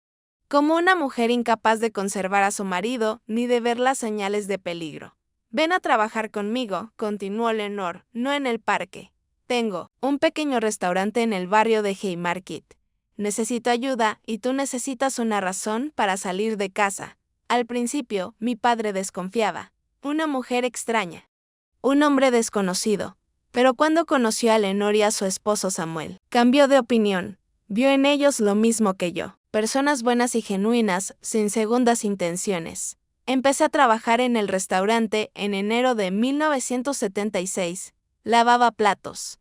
Como una mujer incapaz de conservar a su marido, ni de ver las señales de peligro. Ven a trabajar conmigo, continuó Lenore, no en el parque. Tengo un pequeño restaurante en el barrio de Haymarket. Necesito ayuda y tú necesitas una razón para salir de casa. Al principio, mi padre desconfiaba. Una mujer extraña. Un hombre desconocido. Pero cuando conoció a Lenore y a su esposo Samuel, cambió de opinión. Vio en ellos lo mismo que yo. Personas buenas y genuinas, sin segundas intenciones. Empecé a trabajar en el restaurante en enero de 1976. Lavaba platos.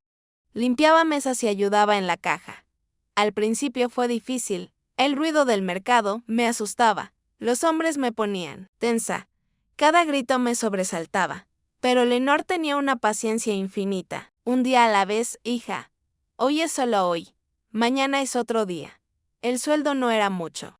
Limpiaba mesas y ayudaba en la caja. Al principio fue difícil. El ruido del mercado me asustaba. Los hombres me ponían tensa. Cada grito me sobresaltaba. Pero Lenore tenía una paciencia infinita. Un día a la vez, hija. Hoy es solo hoy. Mañana es otro día. El sueldo no era mucho.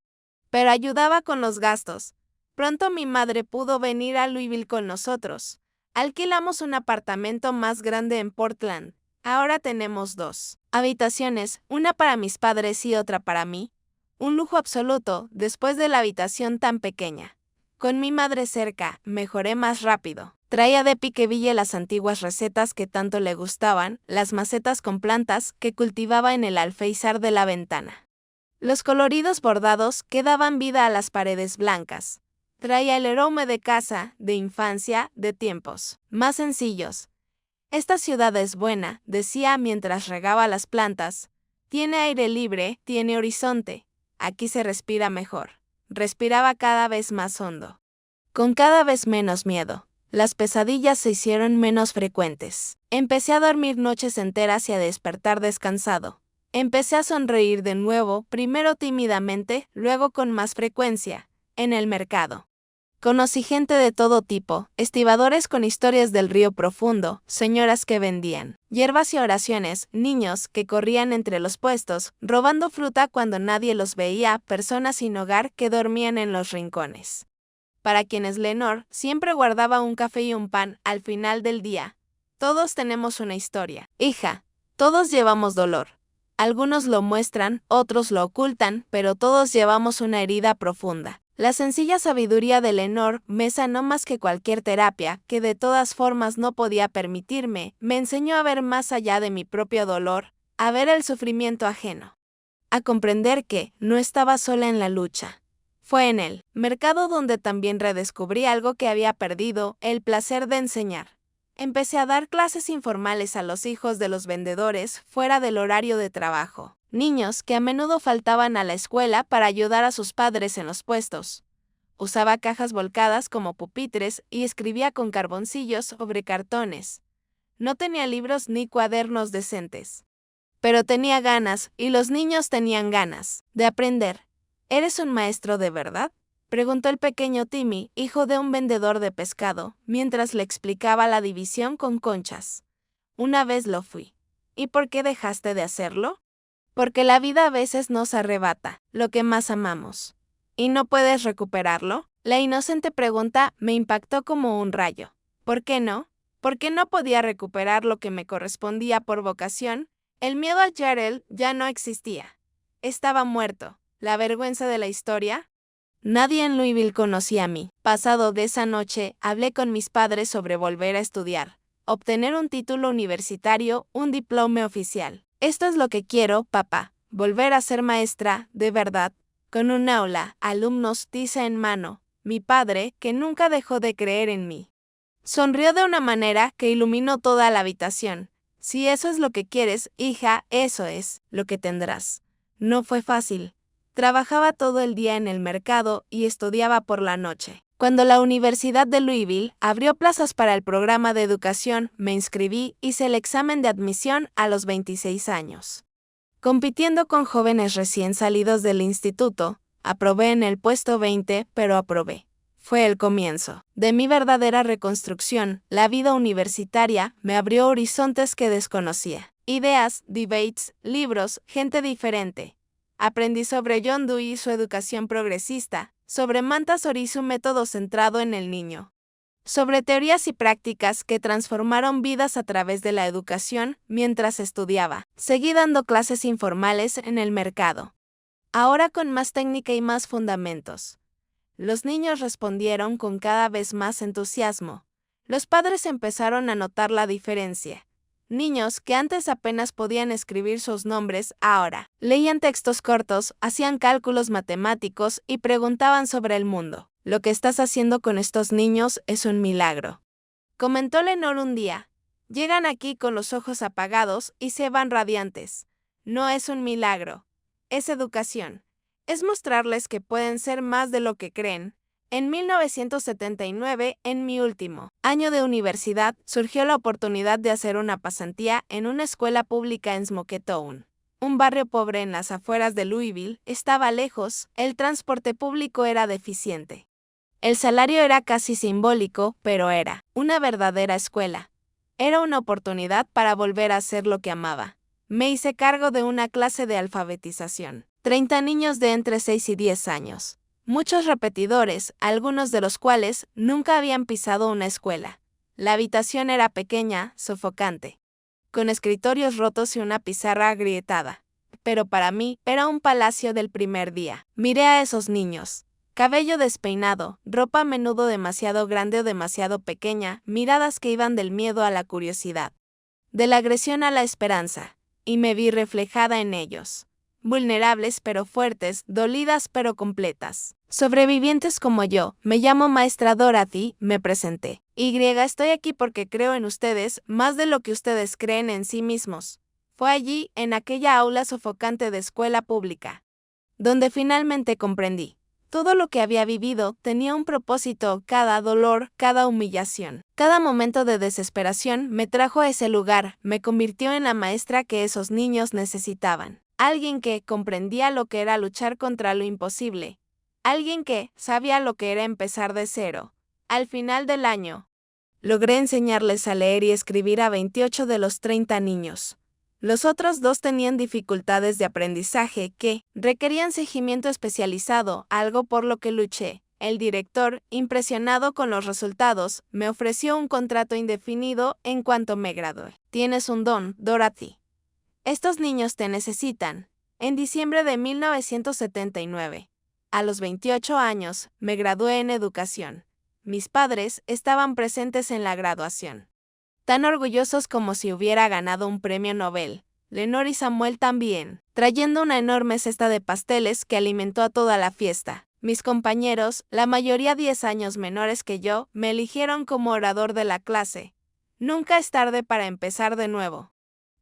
Pero ayudaba con los gastos. Pronto mi madre pudo venir a Louisville con nosotros. Alquilamos un apartamento más grande en Portland. Ahora tenemos 2 habitaciones, una para mis padres y otra para mí. Un lujo absoluto después de la habitación tan pequeña. Con mi madre cerca, mejoré más rápido. Traía de Piqueville las antiguas recetas que tanto le gustaban, las macetas con plantas que cultivaba en el alféizar de la ventana. Los coloridos bordados que daban vida a las paredes blancas. Traía el aroma de casa, de infancia, de tiempos más sencillos. Esta ciudad es buena, decía mientras regaba las plantas. Tiene aire libre, tiene horizonte. Aquí se respira mejor. Respiraba cada vez más hondo. Con cada vez menos miedo. Las pesadillas se hicieron menos frecuentes. Empecé a dormir noches enteras y a despertar descansado. Empecé a sonreír de nuevo, primero tímidamente, luego con más frecuencia, en el mercado. Conocí gente de todo tipo, estibadores con historias del río profundo, señoras que vendían hierbas y oraciones, niños que corrían entre los puestos, robando fruta cuando nadie los veía, personas sin hogar que dormían en los rincones. Para quienes Lenore siempre guardaba un café y un pan al final del día. Todos tenemos una historia. Hija, todos llevamos dolor. Algunos lo muestran, otros lo ocultan, pero todos llevamos una herida profunda. La sencilla sabiduría de Lenore me sanó más que cualquier terapia, que de todas formas no podía permitirme, me enseñó a ver más allá de mi propio dolor, a ver el sufrimiento ajeno. A comprender que no estaba sola en la lucha. Fue en el mercado donde también redescubrí algo que había perdido, el placer de enseñar. Empecé a dar clases informales a los hijos de los vendedores fuera del horario de trabajo. Niños que a menudo faltaban a la escuela para ayudar a sus padres en los puestos. Usaba cajas volcadas como pupitres y escribía con carboncillos sobre cartones. No tenía libros ni cuadernos decentes. Pero tenía ganas, y los niños tenían ganas, de aprender. ¿Eres un maestro de verdad?, preguntó el pequeño Timmy, hijo de un vendedor de pescado, mientras le explicaba la división con conchas. Una vez lo fui. ¿Y por qué dejaste de hacerlo? Porque la vida a veces nos arrebata lo que más amamos. ¿Y no puedes recuperarlo? La inocente pregunta me impactó como un rayo. ¿Por qué no? ¿Por qué no podía recuperar lo que me correspondía por vocación? El miedo a Gerald ya no existía. Estaba muerto. ¿La vergüenza de la historia? Nadie en Louisville conocía a mí. Pasado de esa noche, hablé con mis padres sobre volver a estudiar, obtener un título universitario, un diploma oficial. Esto es lo que quiero, papá, volver a ser maestra, de verdad, con un aula, alumnos, tiza en mano. Mi padre, que nunca dejó de creer en mí, sonrió de una manera que iluminó toda la habitación. Si eso es lo que quieres, hija, eso es lo que tendrás. No fue fácil. Trabajaba todo el día en el mercado y estudiaba por la noche. Cuando la Universidad de Louisville abrió plazas para el programa de educación, me inscribí y hice el examen de admisión a los 26 años. Compitiendo con jóvenes recién salidos del instituto, aprobé en el puesto 20, pero aprobé. Fue el comienzo de mi verdadera reconstrucción. La vida universitaria me abrió horizontes que desconocía. Ideas, debates, libros, gente diferente. Aprendí sobre John Dewey y su educación progresista, sobre Montessori y su método centrado en el niño, sobre teorías y prácticas que transformaron vidas a través de la educación mientras estudiaba. Seguí dando clases informales en el mercado, ahora con más técnica y más fundamentos. Los niños respondieron con cada vez más entusiasmo. Los padres empezaron a notar la diferencia. Niños que antes apenas podían escribir sus nombres, ahora leían textos cortos, hacían cálculos matemáticos y preguntaban sobre el mundo. Lo que estás haciendo con estos niños es un milagro, comentó Lenore un día. Llegan aquí con los ojos apagados y se van radiantes. No es un milagro, es educación. Es mostrarles que pueden ser más de lo que creen. En 1979, en mi último año de universidad, surgió la oportunidad de hacer una pasantía en una escuela pública en Smoketown, un barrio pobre en las afueras de Louisville. Estaba lejos, el transporte público era deficiente. El salario era casi simbólico, pero era una verdadera escuela. Era una oportunidad para volver a hacer lo que amaba. Me hice cargo de una clase de alfabetización. 30 niños de entre 6 y 10 años. Muchos repetidores, algunos de los cuales nunca habían pisado una escuela. La habitación era pequeña, sofocante, con escritorios rotos y una pizarra agrietada. Pero para mí, era un palacio del primer día. Miré a esos niños. Cabello despeinado, ropa a menudo demasiado grande o demasiado pequeña, miradas que iban del miedo a la curiosidad, de la agresión a la esperanza, y me vi reflejada en ellos. Vulnerables pero fuertes, dolidas pero completas. Sobrevivientes como yo. Me llamo Maestra Dorothy, me presenté. Estoy aquí porque creo en ustedes más de lo que ustedes creen en sí mismos. Fue allí, en aquella aula sofocante de escuela pública, donde finalmente comprendí. Todo lo que había vivido tenía un propósito. Cada dolor, cada humillación, cada momento de desesperación me trajo a ese lugar, me convirtió en la maestra que esos niños necesitaban. Alguien que comprendía lo que era luchar contra lo imposible. Alguien que sabía lo que era empezar de cero. Al final del año, logré enseñarles a leer y escribir a 28 de los 30 niños. Los otros 2 tenían dificultades de aprendizaje que requerían seguimiento especializado, algo por lo que luché. El director, impresionado con los resultados, me ofreció un contrato indefinido en cuanto me gradué. Tienes un don, Dorothy. Estos niños te necesitan. En diciembre de 1979, a los 28 años, me gradué en educación. Mis padres estaban presentes en la graduación, tan orgullosos como si hubiera ganado un premio Nobel. Lenore y Samuel también, trayendo una enorme cesta de pasteles que alimentó a toda la fiesta. Mis compañeros, la mayoría 10 años menores que yo, me eligieron como orador de la clase. Nunca es tarde para empezar de nuevo.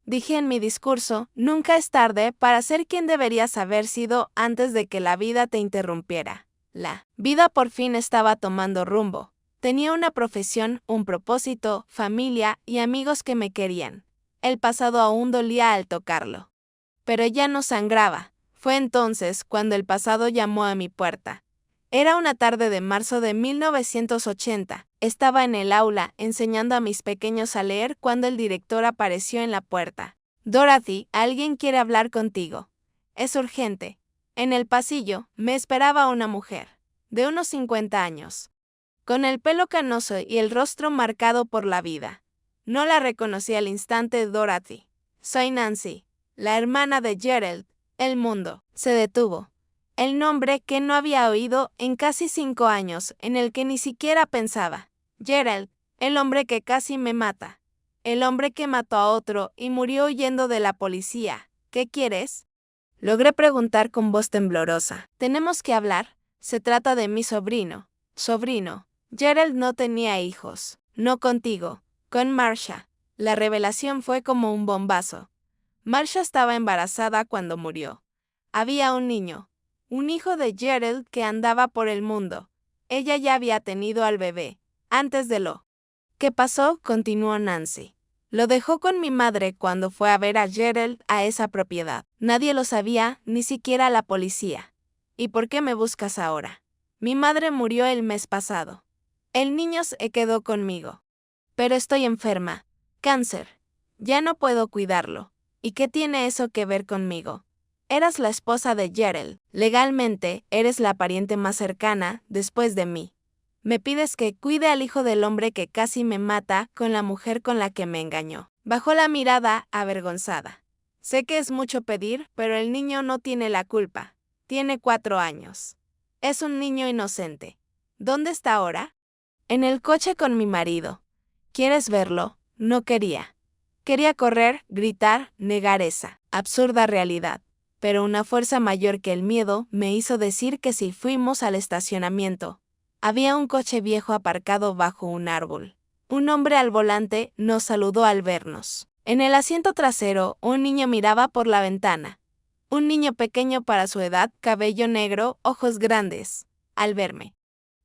Dije en mi discurso, nunca es tarde para ser quien deberías haber sido antes de que la vida te interrumpiera. La vida por fin estaba tomando rumbo. Tenía una profesión, un propósito, familia y amigos que me querían. El pasado aún dolía al tocarlo, pero ya no sangraba. Fue entonces cuando el pasado llamó a mi puerta. Era una tarde de marzo de 1980. Estaba en el aula enseñando a mis pequeños a leer cuando el director apareció en la puerta. Dorothy, alguien quiere hablar contigo. Es urgente. En el pasillo me esperaba una mujer, de unos 50 años, con el pelo canoso y el rostro marcado por la vida. No la reconocí al instante. Dorothy. Soy Nancy, la hermana de Gerald. El mundo se detuvo. El nombre que no había oído en casi 5 años, en el que ni siquiera pensaba. Gerald, el hombre que casi me mata. El hombre que mató a otro y murió huyendo de la policía. ¿Qué quieres? Logré preguntar con voz temblorosa. ¿Tenemos que hablar? Se trata de mi sobrino. Sobrino. Gerald no tenía hijos. No contigo. Con Marcia. La revelación fue como un bombazo. Marcia estaba embarazada cuando murió. Había un niño. Un hijo de Gerald que andaba por el mundo. Ella ya había tenido al bebé. Antes de lo que pasó, continuó Nancy. Lo dejó con mi madre cuando fue a ver a Gerald a esa propiedad. Nadie lo sabía, ni siquiera la policía. ¿Y por qué me buscas ahora? Mi madre murió el mes pasado. El niño se quedó conmigo. Pero estoy enferma. Cáncer. Ya no puedo cuidarlo. ¿Y qué tiene eso que ver conmigo? Eras la esposa de Gerald. Legalmente, eres la pariente más cercana, después de mí. Me pides que cuide al hijo del hombre que casi me mata con la mujer con la que me engañó. Bajó la mirada, avergonzada. Sé que es mucho pedir, pero el niño no tiene la culpa. Tiene 4 años. Es un niño inocente. ¿Dónde está ahora? En el coche con mi marido. ¿Quieres verlo? No quería. Quería correr, gritar, negar esa absurda realidad. Pero una fuerza mayor que el miedo me hizo decir que si fuimos al estacionamiento. Había un coche viejo aparcado bajo un árbol. Un hombre al volante nos saludó al vernos. En el asiento trasero, un niño miraba por la ventana. Un niño pequeño para su edad, cabello negro, ojos grandes. Al verme,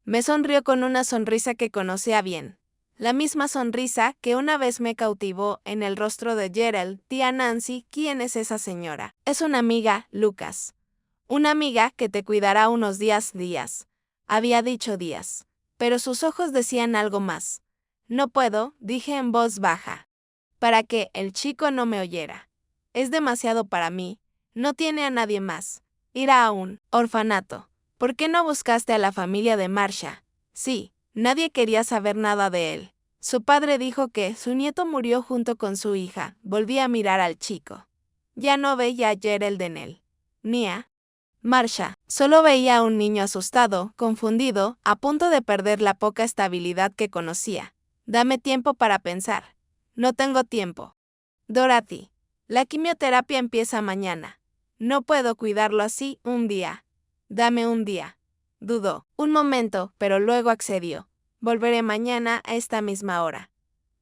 me sonrió con una sonrisa que conocía bien. La misma sonrisa que una vez me cautivó en el rostro de Gerald. Tía Nancy, ¿quién es esa señora? Es una amiga, Lucas. Una amiga que te cuidará unos días. Había dicho días. Pero sus ojos decían algo más. No puedo, dije en voz baja. Para que el chico no me oyera. Es demasiado para mí. No tiene a nadie más. Irá a un orfanato. ¿Por qué no buscaste a la familia de Marcia? Sí, nadie quería saber nada de él. Su padre dijo que su nieto murió junto con su hija. Volví a mirar al chico. Ya no veía a Gerald en él. Ni a Marcia. Solo veía a un niño asustado, confundido, a punto de perder la poca estabilidad que conocía. Dame tiempo para pensar. No tengo tiempo. Dorothy. La quimioterapia empieza mañana. No puedo cuidarlo así un día. Dame un día. Dudó un momento, pero luego accedió. Volveré mañana a esta misma hora.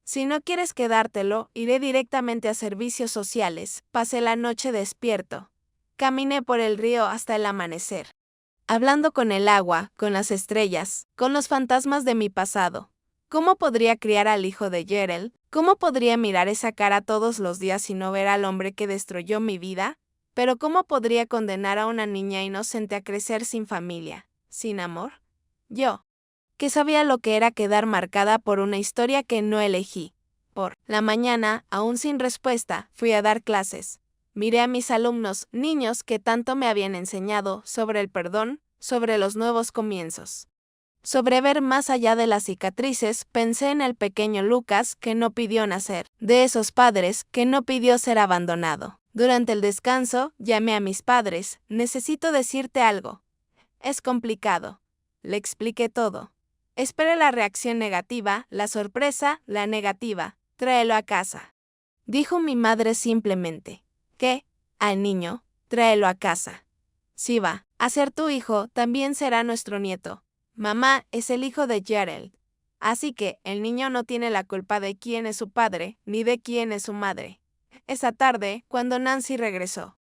Si no quieres quedártelo, iré directamente a servicios sociales. Pasé la noche despierto. Caminé por el río hasta el amanecer. Hablando con el agua, con las estrellas, con los fantasmas de mi pasado. ¿Cómo podría criar al hijo de Gerald? ¿Cómo podría mirar esa cara todos los días y no ver al hombre que destruyó mi vida? Pero ¿cómo podría condenar a una niña inocente a crecer sin familia, sin amor? Yo, que sabía lo que era quedar marcada por una historia que no elegí. Por la mañana, aún sin respuesta, fui a dar clases. Miré a mis alumnos, niños que tanto me habían enseñado sobre el perdón, sobre los nuevos comienzos. Sobre ver más allá de las cicatrices, pensé en el pequeño Lucas que no pidió nacer, de esos padres que no pidió ser abandonado. Durante el descanso, llamé a mis padres. Necesito decirte algo. Es complicado. Le expliqué todo. Esperé la reacción negativa, la sorpresa, la negativa. Tráelo a casa. Dijo mi madre simplemente. ¿Qué? Al niño, tráelo a casa. Si va a ser tu hijo, también será nuestro nieto. Mamá es el hijo de Gerald. Así que el niño no tiene la culpa de quién es su padre, ni de quién es su madre. Esa tarde, cuando Nancy regresó,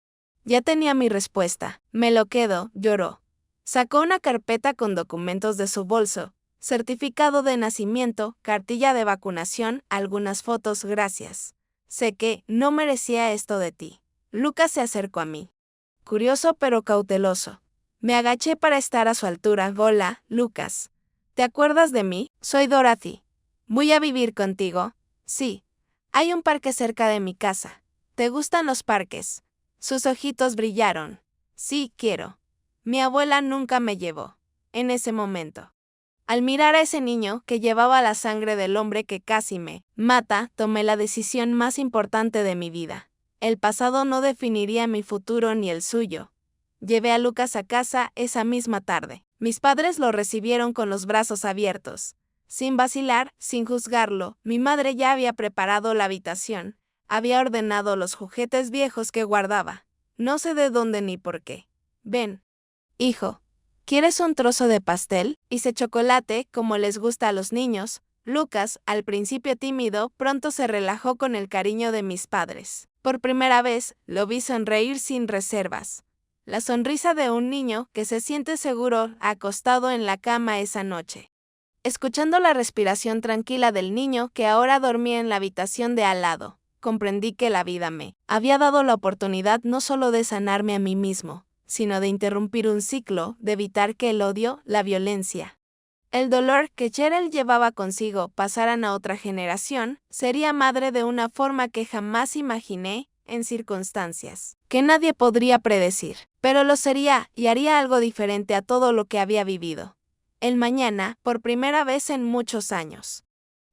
ya tenía mi respuesta. Me lo quedo, lloró. Sacó una carpeta con documentos de su bolso, certificado de nacimiento, cartilla de vacunación, algunas fotos, gracias. Sé que no merecía esto de ti. Lucas se acercó a mí. Curioso pero cauteloso. Me agaché para estar a su altura. Hola, Lucas. ¿Te acuerdas de mí? Soy Dorothy. ¿Voy a vivir contigo? Sí. Hay un parque cerca de mi casa. ¿Te gustan los parques? Sus ojitos brillaron. Sí, quiero. Mi abuela nunca me llevó. En ese momento. Al mirar a ese niño que llevaba la sangre del hombre que casi me mata, tomé la decisión más importante de mi vida. El pasado no definiría mi futuro ni el suyo. Llevé a Lucas a casa esa misma tarde. Mis padres lo recibieron con los brazos abiertos. Sin vacilar, sin juzgarlo, mi madre ya había preparado la habitación. Había ordenado los juguetes viejos que guardaba. No sé de dónde ni por qué. Ven. Hijo. ¿Quieres un trozo de pastel? Hice chocolate, como les gusta a los niños. Lucas, al principio tímido, pronto se relajó con el cariño de mis padres. Por primera vez, lo vi sonreír sin reservas. la sonrisa de un niño que se siente seguro acostado en la cama esa noche. Escuchando la respiración tranquila del niño que ahora dormía en la habitación de al lado, comprendí que la vida me había dado la oportunidad no solo de sanarme a mí mismo, sino de interrumpir un ciclo, de evitar que el odio, la violencia, el dolor que Cheryl llevaba consigo pasaran a otra generación. Sería madre de una forma que jamás imaginé, en circunstancias que nadie podría predecir, pero lo sería y haría algo diferente a todo lo que había vivido. El mañana, por primera vez en muchos años,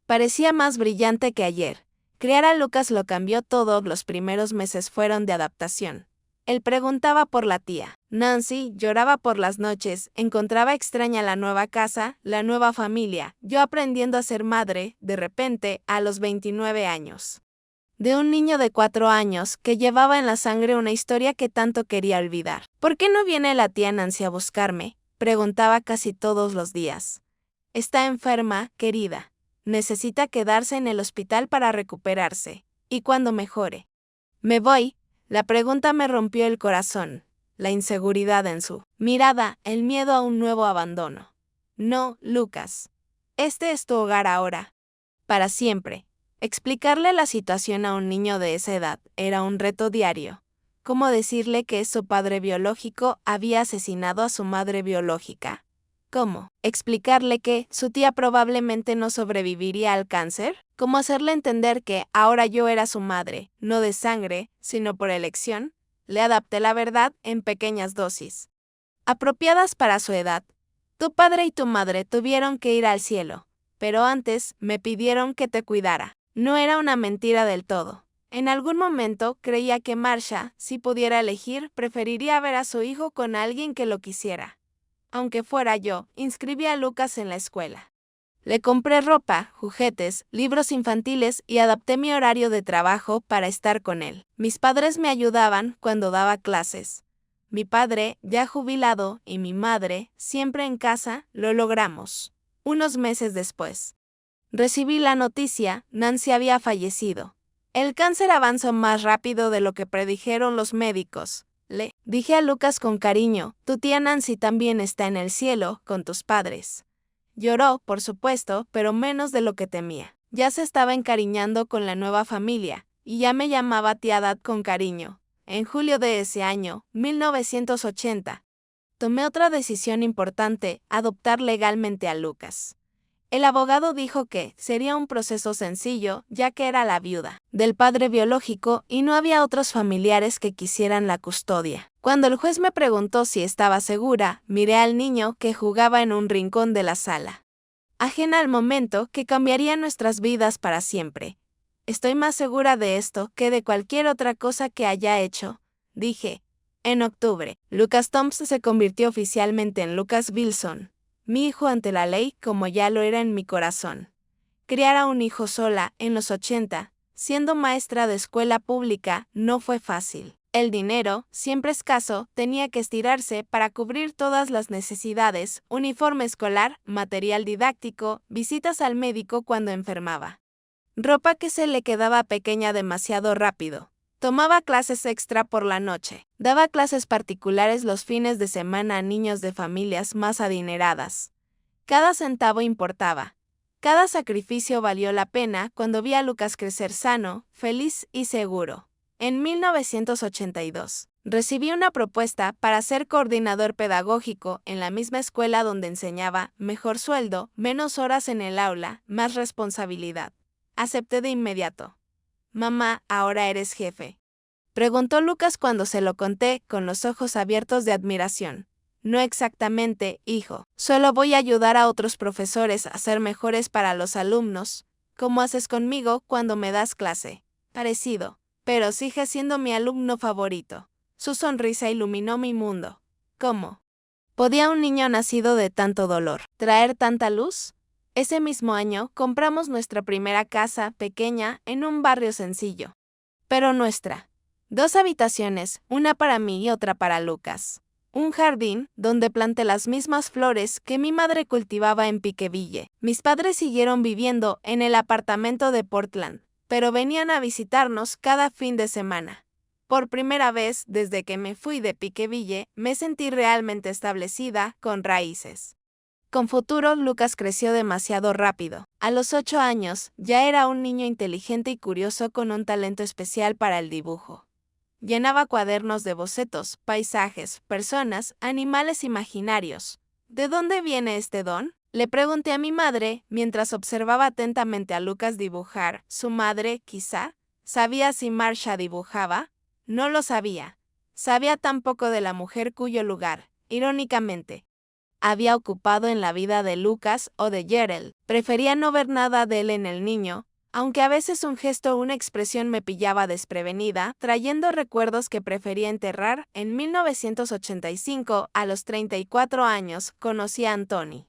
parecía más brillante que ayer. Criar a Lucas lo cambió todo. Los primeros meses fueron de adaptación. Él preguntaba por la tía Nancy, lloraba por las noches, encontraba extraña la nueva casa, la nueva familia, yo aprendiendo a ser madre, de repente, a los 29 años. De un niño de 4 años que llevaba en la sangre una historia que tanto quería olvidar. ¿Por qué no viene la tía Nancy a buscarme?, preguntaba casi todos los días. Está enferma, querida. Necesita quedarse en el hospital para recuperarse. ¿Y cuando mejore? Me voy. La pregunta me rompió el corazón. La inseguridad en su mirada, el miedo a un nuevo abandono. No, Lucas. Este es tu hogar ahora. Para siempre. Explicarle la situación a un niño de esa edad era un reto diario. ¿Cómo decirle que su padre biológico había asesinado a su madre biológica? ¿Cómo explicarle que su tía probablemente no sobreviviría al cáncer? ¿Cómo hacerle entender que ahora yo era su madre, no de sangre, sino por elección? Le adapté la verdad en pequeñas dosis, apropiadas para su edad. Tu padre y tu madre tuvieron que ir al cielo, pero antes me pidieron que te cuidara. No era una mentira del todo. En algún momento creía que Marsha, si pudiera elegir, preferiría ver a su hijo con alguien que lo quisiera. Aunque fuera yo, inscribí a Lucas en la escuela. Le compré ropa, juguetes, libros infantiles y adapté mi horario de trabajo para estar con él. Mis padres me ayudaban cuando daba clases. Mi padre, ya jubilado, y mi madre, siempre en casa, lo logramos. Unos meses después, recibí la noticia: Nancy había fallecido. El cáncer avanzó más rápido de lo que predijeron los médicos. Le dije a Lucas con cariño: tu tía Nancy también está en el cielo, con tus padres. Lloró, por supuesto, pero menos de lo que temía. Ya se estaba encariñando con la nueva familia, y ya me llamaba tía Dad con cariño. En julio de ese año, 1980, tomé otra decisión importante: adoptar legalmente a Lucas. El abogado dijo que sería un proceso sencillo, ya que era la viuda del padre biológico y no había otros familiares que quisieran la custodia. Cuando el juez me preguntó si estaba segura, miré al niño que jugaba en un rincón de la sala, ajena al momento que cambiaría nuestras vidas para siempre. Estoy más segura de esto que de cualquier otra cosa que haya hecho, dije. En octubre, Lucas Thompson se convirtió oficialmente en Lucas Wilson, mi hijo ante la ley, como ya lo era en mi corazón. Criar a un hijo sola, en los 80, siendo maestra de escuela pública, no fue fácil. El dinero, siempre escaso, tenía que estirarse para cubrir todas las necesidades: uniforme escolar, material didáctico, visitas al médico cuando enfermaba, ropa que se le quedaba pequeña demasiado rápido. Tomaba clases extra por la noche. Daba clases particulares los fines de semana a niños de familias más adineradas. Cada centavo importaba. Cada sacrificio valió la pena cuando vi a Lucas crecer sano, feliz y seguro. En 1982, recibí una propuesta para ser coordinador pedagógico en la misma escuela donde enseñaba: mejor sueldo, menos horas en el aula, más responsabilidad. Acepté de inmediato. Mamá, ¿ahora eres jefe?, preguntó Lucas cuando se lo conté, con los ojos abiertos de admiración. No exactamente, hijo. Solo voy a ayudar a otros profesores a ser mejores para los alumnos, como haces conmigo cuando me das clase. Parecido, pero sigue siendo mi alumno favorito. Su sonrisa iluminó mi mundo. ¿Cómo podía un niño nacido de tanto dolor traer tanta luz? Ese mismo año compramos nuestra primera casa, pequeña, en un barrio sencillo, pero nuestra. 2 habitaciones, una para mí y otra para Lucas. Un jardín donde planté las mismas flores que mi madre cultivaba en Piqueville. Mis padres siguieron viviendo en el apartamento de Portland, pero venían a visitarnos cada fin de semana. Por primera vez desde que me fui de Piqueville, me sentí realmente establecida, con raíces. Con futuro, Lucas creció demasiado rápido. A los 8 años, ya era un niño inteligente y curioso con un talento especial para el dibujo. Llenaba cuadernos de bocetos, paisajes, personas, animales imaginarios. ¿De dónde viene este don? Le pregunté a mi madre mientras observaba atentamente a Lucas dibujar. ¿Su madre, quizá? ¿Sabía si Marsha dibujaba? No lo sabía. Sabía tan poco de la mujer cuyo lugar, irónicamente, había ocupado en la vida de Lucas o de Gerald. Prefería no ver nada de él en el niño, aunque a veces un gesto o una expresión me pillaba desprevenida, trayendo recuerdos que prefería enterrar. En 1985, a los 34 años, conocí a Anthony,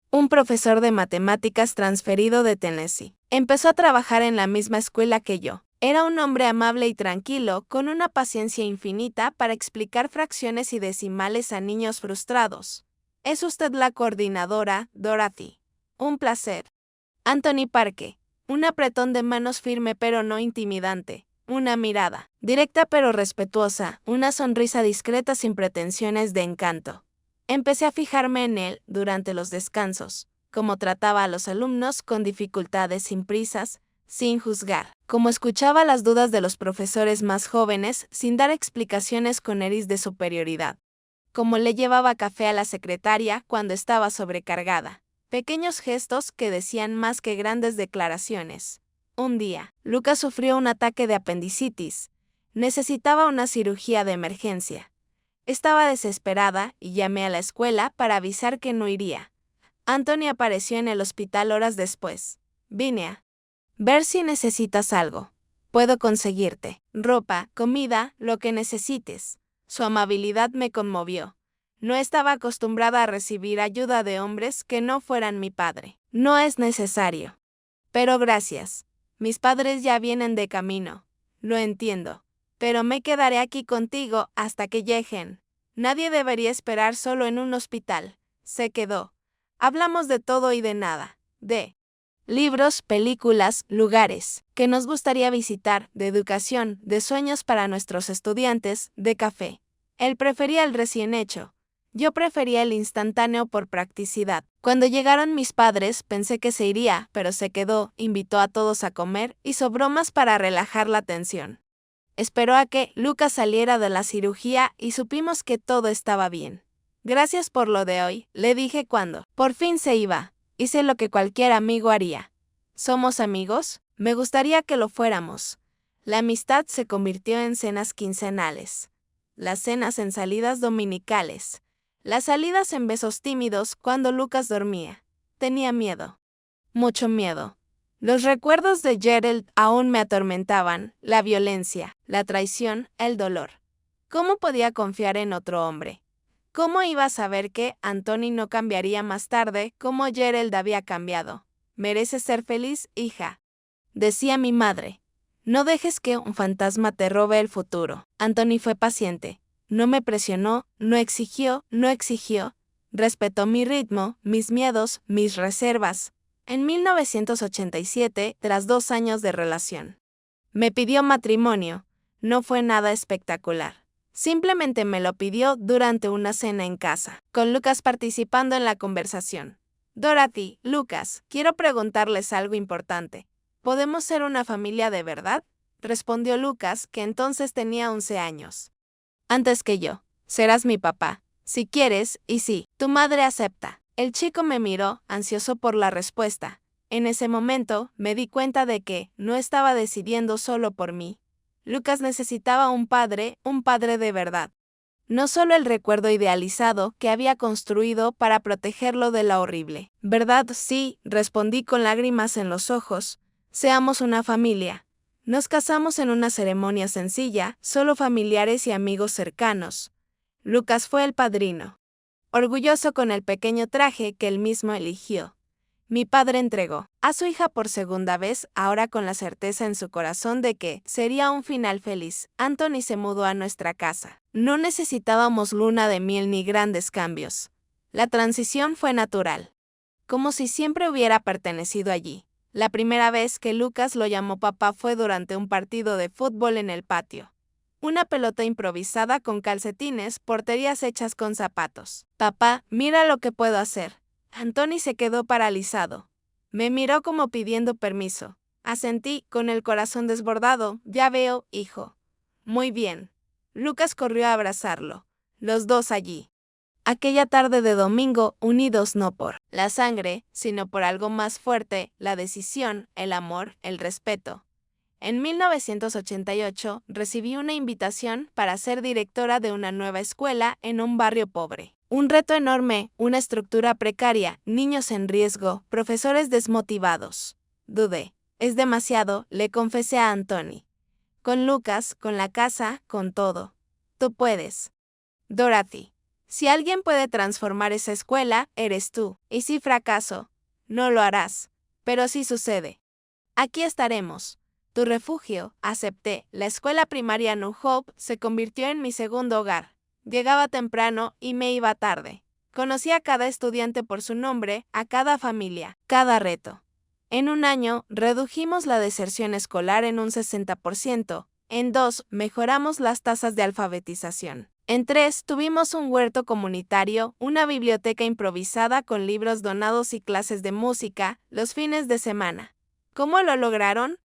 un profesor de matemáticas transferido de Tennessee. Empezó a trabajar en la misma escuela que yo. Era un hombre amable y tranquilo, con una paciencia infinita para explicar fracciones y decimales a niños frustrados. Es usted la coordinadora, Dorothy. Un placer. Anthony Parke. Un apretón de manos firme pero no intimidante. Una mirada directa pero respetuosa. Una sonrisa discreta sin pretensiones de encanto. Empecé a fijarme en él durante los descansos, cómo trataba a los alumnos con dificultades sin prisas, sin juzgar, cómo escuchaba las dudas de los profesores más jóvenes sin dar explicaciones con eris de superioridad, cómo le llevaba café a la secretaria cuando estaba sobrecargada. Pequeños gestos que decían más que grandes declaraciones. Un día, Lucas sufrió un ataque de apendicitis. Necesitaba una cirugía de emergencia. Estaba desesperada y llamé a la escuela para avisar que no iría. Anthony apareció en el hospital horas después. Vine a ver si necesitas algo. Puedo conseguirte ropa, comida, lo que necesites. Su amabilidad me conmovió. No estaba acostumbrada a recibir ayuda de hombres que no fueran mi padre. No es necesario. Pero gracias. Mis padres ya vienen de camino. Lo entiendo. Pero me quedaré aquí contigo hasta que lleguen. Nadie debería esperar solo en un hospital. Se quedó. Hablamos de todo y de nada. De libros, películas, lugares que nos gustaría visitar, de educación, de sueños para nuestros estudiantes, de café. Él prefería el recién hecho. Yo prefería el instantáneo por practicidad. Cuando llegaron mis padres, pensé que se iría, pero se quedó, invitó a todos a comer, hizo bromas para relajar la tensión. Esperó a que Lucas saliera de la cirugía y supimos que todo estaba bien. Gracias por lo de hoy, le dije cuando por fin se iba. Hice lo que cualquier amigo haría. ¿Somos amigos? Me gustaría que lo fuéramos. La amistad se convirtió en cenas quincenales. Las cenas en salidas dominicales. Las salidas en besos tímidos cuando Lucas dormía. Tenía miedo. Mucho miedo. Los recuerdos de Gerald aún me atormentaban, la violencia, la traición, el dolor. ¿Cómo podía confiar en otro hombre? ¿Cómo iba a saber que Anthony no cambiaría más tarde como Gerald había cambiado? Mereces ser feliz, hija. Decía mi madre. No dejes que un fantasma te robe el futuro. Anthony fue paciente. No me presionó, no exigió. Respetó mi ritmo, mis miedos, mis reservas. En 1987, tras 2 años de relación, me pidió matrimonio. No fue nada espectacular. Simplemente me lo pidió durante una cena en casa, con Lucas participando en la conversación. Dorothy, Lucas, quiero preguntarles algo importante. ¿Podemos ser una familia de verdad? Respondió Lucas, que entonces tenía 11 años. Antes que yo. Serás mi papá, si quieres, y sí, tu madre acepta. El chico me miró, ansioso por la respuesta. En ese momento, me di cuenta de que no estaba decidiendo solo por mí. Lucas necesitaba un padre de verdad. No solo el recuerdo idealizado que había construido para protegerlo de la horrible. ¿Verdad? Sí, respondí con lágrimas en los ojos. Seamos una familia. Nos casamos en una ceremonia sencilla, solo familiares y amigos cercanos. Lucas fue el padrino. Orgulloso con el pequeño traje que él mismo eligió. Mi padre entregó a su hija por segunda vez, ahora con la certeza en su corazón de que sería un final feliz. Anthony se mudó a nuestra casa. No necesitábamos luna de miel ni grandes cambios. La transición fue natural, como si siempre hubiera pertenecido allí. La primera vez que Lucas lo llamó papá fue durante un partido de fútbol en el patio. Una pelota improvisada con calcetines, porterías hechas con zapatos. Papá, mira lo que puedo hacer. Anthony se quedó paralizado. Me miró como pidiendo permiso. Asentí, con el corazón desbordado. Ya veo, hijo. Muy bien. Lucas corrió a abrazarlo. Los dos allí. Aquella tarde de domingo, unidos no por la sangre, sino por algo más fuerte, la decisión, el amor, el respeto. En 1988 recibí una invitación para ser directora de una nueva escuela en un barrio pobre. Un reto enorme, una estructura precaria, niños en riesgo, profesores desmotivados. Dudé. Es demasiado, le confesé a Anthony. Con Lucas, con la casa, con todo. Tú puedes. Dorothy. Si alguien puede transformar esa escuela, eres tú. Y si fracaso, no lo harás. Pero si sucede. Aquí estaremos. Tu refugio, acepté. La escuela primaria New Hope se convirtió en mi segundo hogar. Llegaba temprano y me iba tarde. Conocí a cada estudiante por su nombre, a cada familia, cada reto. En un año, redujimos la deserción escolar en un 60%. En 2, mejoramos las tasas de alfabetización. En 3, tuvimos un huerto comunitario, una biblioteca improvisada con libros donados y clases de música los fines de semana. ¿Cómo lo lograron?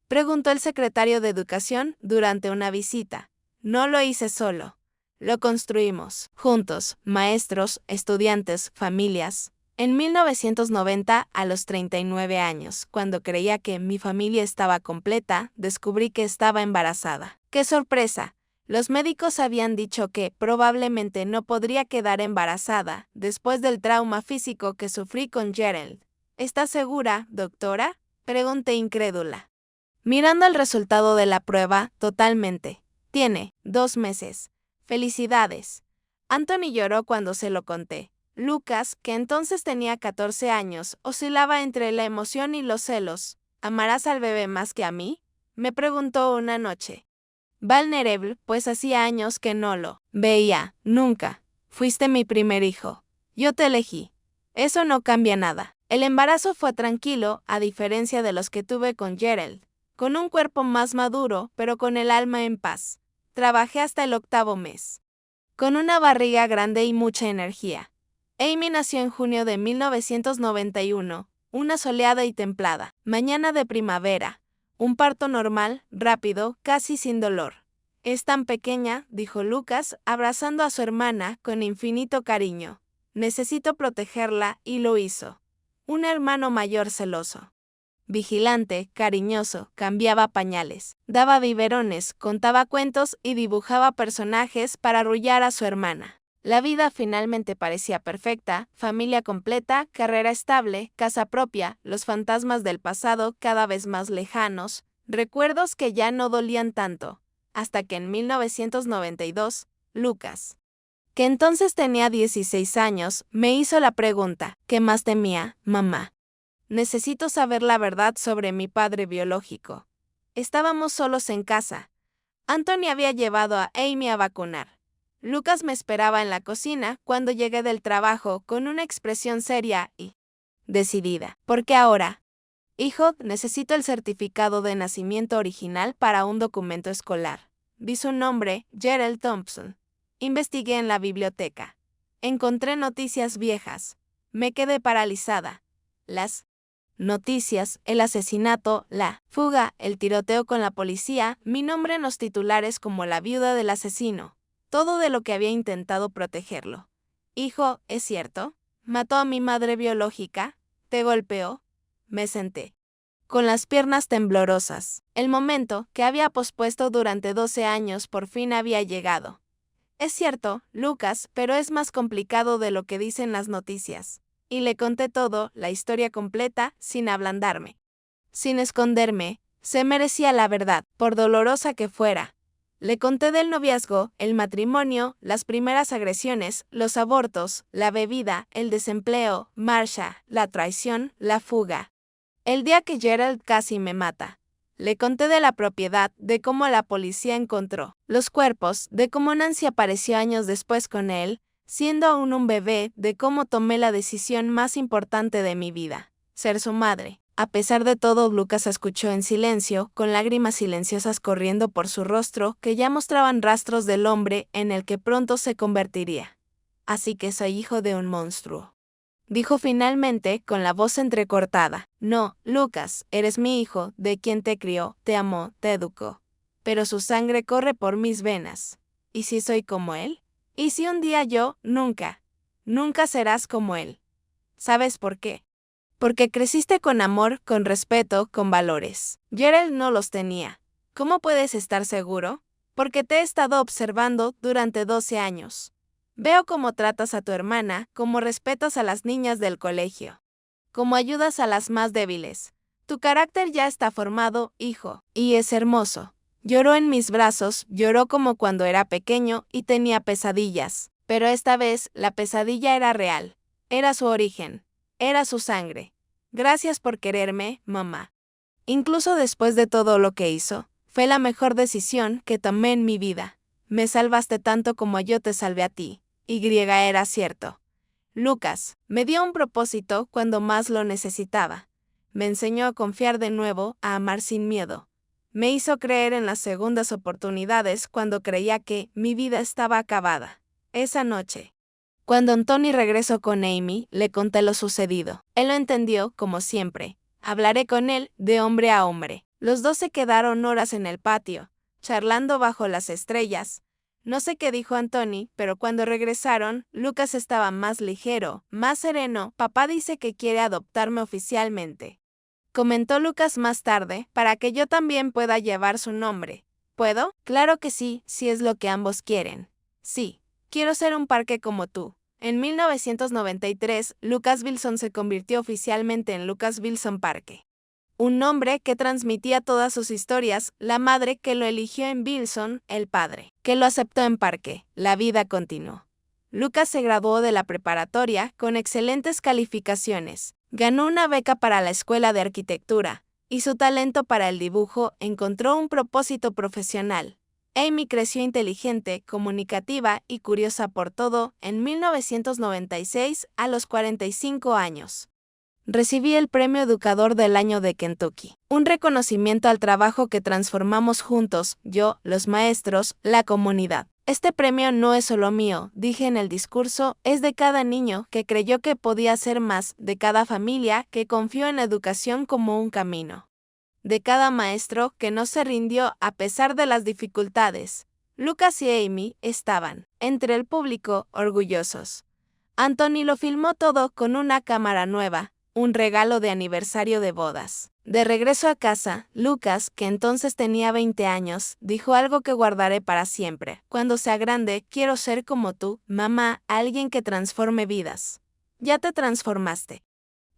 Preguntó el secretario de Educación durante una visita. No lo hice solo. Lo construimos, juntos, maestros, estudiantes, familias. En 1990, a los 39 años, cuando creía que mi familia estaba completa, descubrí que estaba embarazada. ¡Qué sorpresa! Los médicos habían dicho que probablemente no podría quedar embarazada después del trauma físico que sufrí con Gerald. ¿Estás segura, doctora?, pregunté incrédula. Mirando el resultado de la prueba, totalmente. Tiene 2 meses. ¡Felicidades! Anthony lloró cuando se lo conté. Lucas, que entonces tenía 14 años, oscilaba entre la emoción y los celos. ¿Amarás al bebé más que a mí?, me preguntó una noche. Vulnerable, pues hacía años que no lo veía, nunca. Fuiste mi primer hijo. Yo te elegí. Eso no cambia nada. El embarazo fue tranquilo, a diferencia de los que tuve con Gerald. Con un cuerpo más maduro, pero con el alma en paz. Trabajé hasta el 8º mes. Con una barriga grande y mucha energía. Amy nació en junio de 1991, una soleada y templada mañana de primavera. Un parto normal, rápido, casi sin dolor. Es tan pequeña, dijo Lucas, abrazando a su hermana con infinito cariño. Necesito protegerla, y lo hizo. Un hermano mayor celoso. Vigilante, cariñoso, cambiaba pañales, daba biberones, contaba cuentos y dibujaba personajes para arrullar a su hermana. La vida finalmente parecía perfecta, familia completa, carrera estable, casa propia, los fantasmas del pasado cada vez más lejanos, recuerdos que ya no dolían tanto, hasta que en 1992, Lucas, que entonces tenía 16 años, me hizo la pregunta, ¿qué más temía, mamá? Necesito saber la verdad sobre mi padre biológico. Estábamos solos en casa. Anthony había llevado a Amy a vacunar. Lucas me esperaba en la cocina cuando llegué del trabajo con una expresión seria y decidida. ¿Por qué ahora? Hijo, necesito el certificado de nacimiento original para un documento escolar. Vi su nombre, Gerald Thompson. Investigué en la biblioteca. Encontré noticias viejas. Me quedé paralizada. Las noticias, el asesinato, la fuga, el tiroteo con la policía, mi nombre en los titulares como la viuda del asesino. Todo de lo que había intentado protegerlo. Hijo, ¿es cierto? ¿Mató a mi madre biológica? ¿Te golpeó? Me senté, con las piernas temblorosas. El momento, que había pospuesto durante 12 años, por fin había llegado. Es cierto, Lucas, pero es más complicado de lo que dicen las noticias. Y le conté todo, la historia completa, sin ablandarme. Sin esconderme, se merecía la verdad, por dolorosa que fuera. Le conté del noviazgo, el matrimonio, las primeras agresiones, los abortos, la bebida, el desempleo, Marsha, la traición, la fuga. El día que Gerald casi me mata. Le conté de la propiedad, de cómo la policía encontró los cuerpos, de cómo Nancy apareció años después con él, siendo aún un bebé, de cómo tomé la decisión más importante de mi vida, ser su madre. A pesar de todo, Lucas escuchó en silencio, con lágrimas silenciosas corriendo por su rostro que ya mostraban rastros del hombre en el que pronto se convertiría. Así que soy hijo de un monstruo. Dijo finalmente con la voz entrecortada. No, Lucas, eres mi hijo, de quien te crió, te amó, te educó. Pero su sangre corre por mis venas. ¿Y si soy como él? ¿Y si un día yo, nunca serás como él? ¿Sabes por qué? Porque creciste con amor, con respeto, con valores. Gerald no los tenía. ¿Cómo puedes estar seguro? Porque te he estado observando durante 12 años. Veo cómo tratas a tu hermana, cómo respetas a las niñas del colegio, cómo ayudas a las más débiles. Tu carácter ya está formado, hijo, y es hermoso. Lloró en mis brazos, lloró como cuando era pequeño y tenía pesadillas. Pero esta vez la pesadilla era real. Era su origen. Era su sangre. Gracias por quererme, mamá. Incluso después de todo lo que hizo, fue la mejor decisión que tomé en mi vida. Me salvaste tanto como yo te salvé a ti. Era cierto. Lucas, me dio un propósito cuando más lo necesitaba. Me enseñó a confiar de nuevo, a amar sin miedo. Me hizo creer en las segundas oportunidades cuando creía que mi vida estaba acabada. Esa noche, cuando Anthony regresó con Amy, le conté lo sucedido. Él lo entendió, como siempre. Hablaré con él de hombre a hombre. Los dos se quedaron horas en el patio, charlando bajo las estrellas. No sé qué dijo Anthony, pero cuando regresaron, Lucas estaba más ligero, más sereno. Papá dice que quiere adoptarme oficialmente. Comentó Lucas más tarde, para que yo también pueda llevar su nombre. ¿Puedo? Claro que sí, si es lo que ambos quieren. Sí. Quiero ser un parque como tú. En 1993, Lucas Wilson se convirtió oficialmente en Lucas Wilson Parque. Un nombre que transmitía todas sus historias, la madre que lo eligió en Wilson, el padre que lo aceptó en Parque. La vida continuó. Lucas se graduó de la preparatoria con excelentes calificaciones. Ganó una beca para la escuela de arquitectura, y su talento para el dibujo encontró un propósito profesional. Amy creció inteligente, comunicativa y curiosa por todo. En 1996, a los 45 años, recibí el Premio Educador del Año de Kentucky, un reconocimiento al trabajo que transformamos juntos, yo, los maestros, la comunidad. Este premio no es solo mío, dije en el discurso, es de cada niño que creyó que podía ser más, de cada familia que confió en la educación como un camino, de cada maestro que no se rindió a pesar de las dificultades. Lucas y Amy estaban, entre el público, orgullosos. Anthony lo filmó todo con una cámara nueva, un regalo de aniversario de bodas. De regreso a casa, Lucas, que entonces tenía 20 años, dijo algo que guardaré para siempre. Cuando sea grande, quiero ser como tú, mamá, alguien que transforme vidas. Ya te transformaste.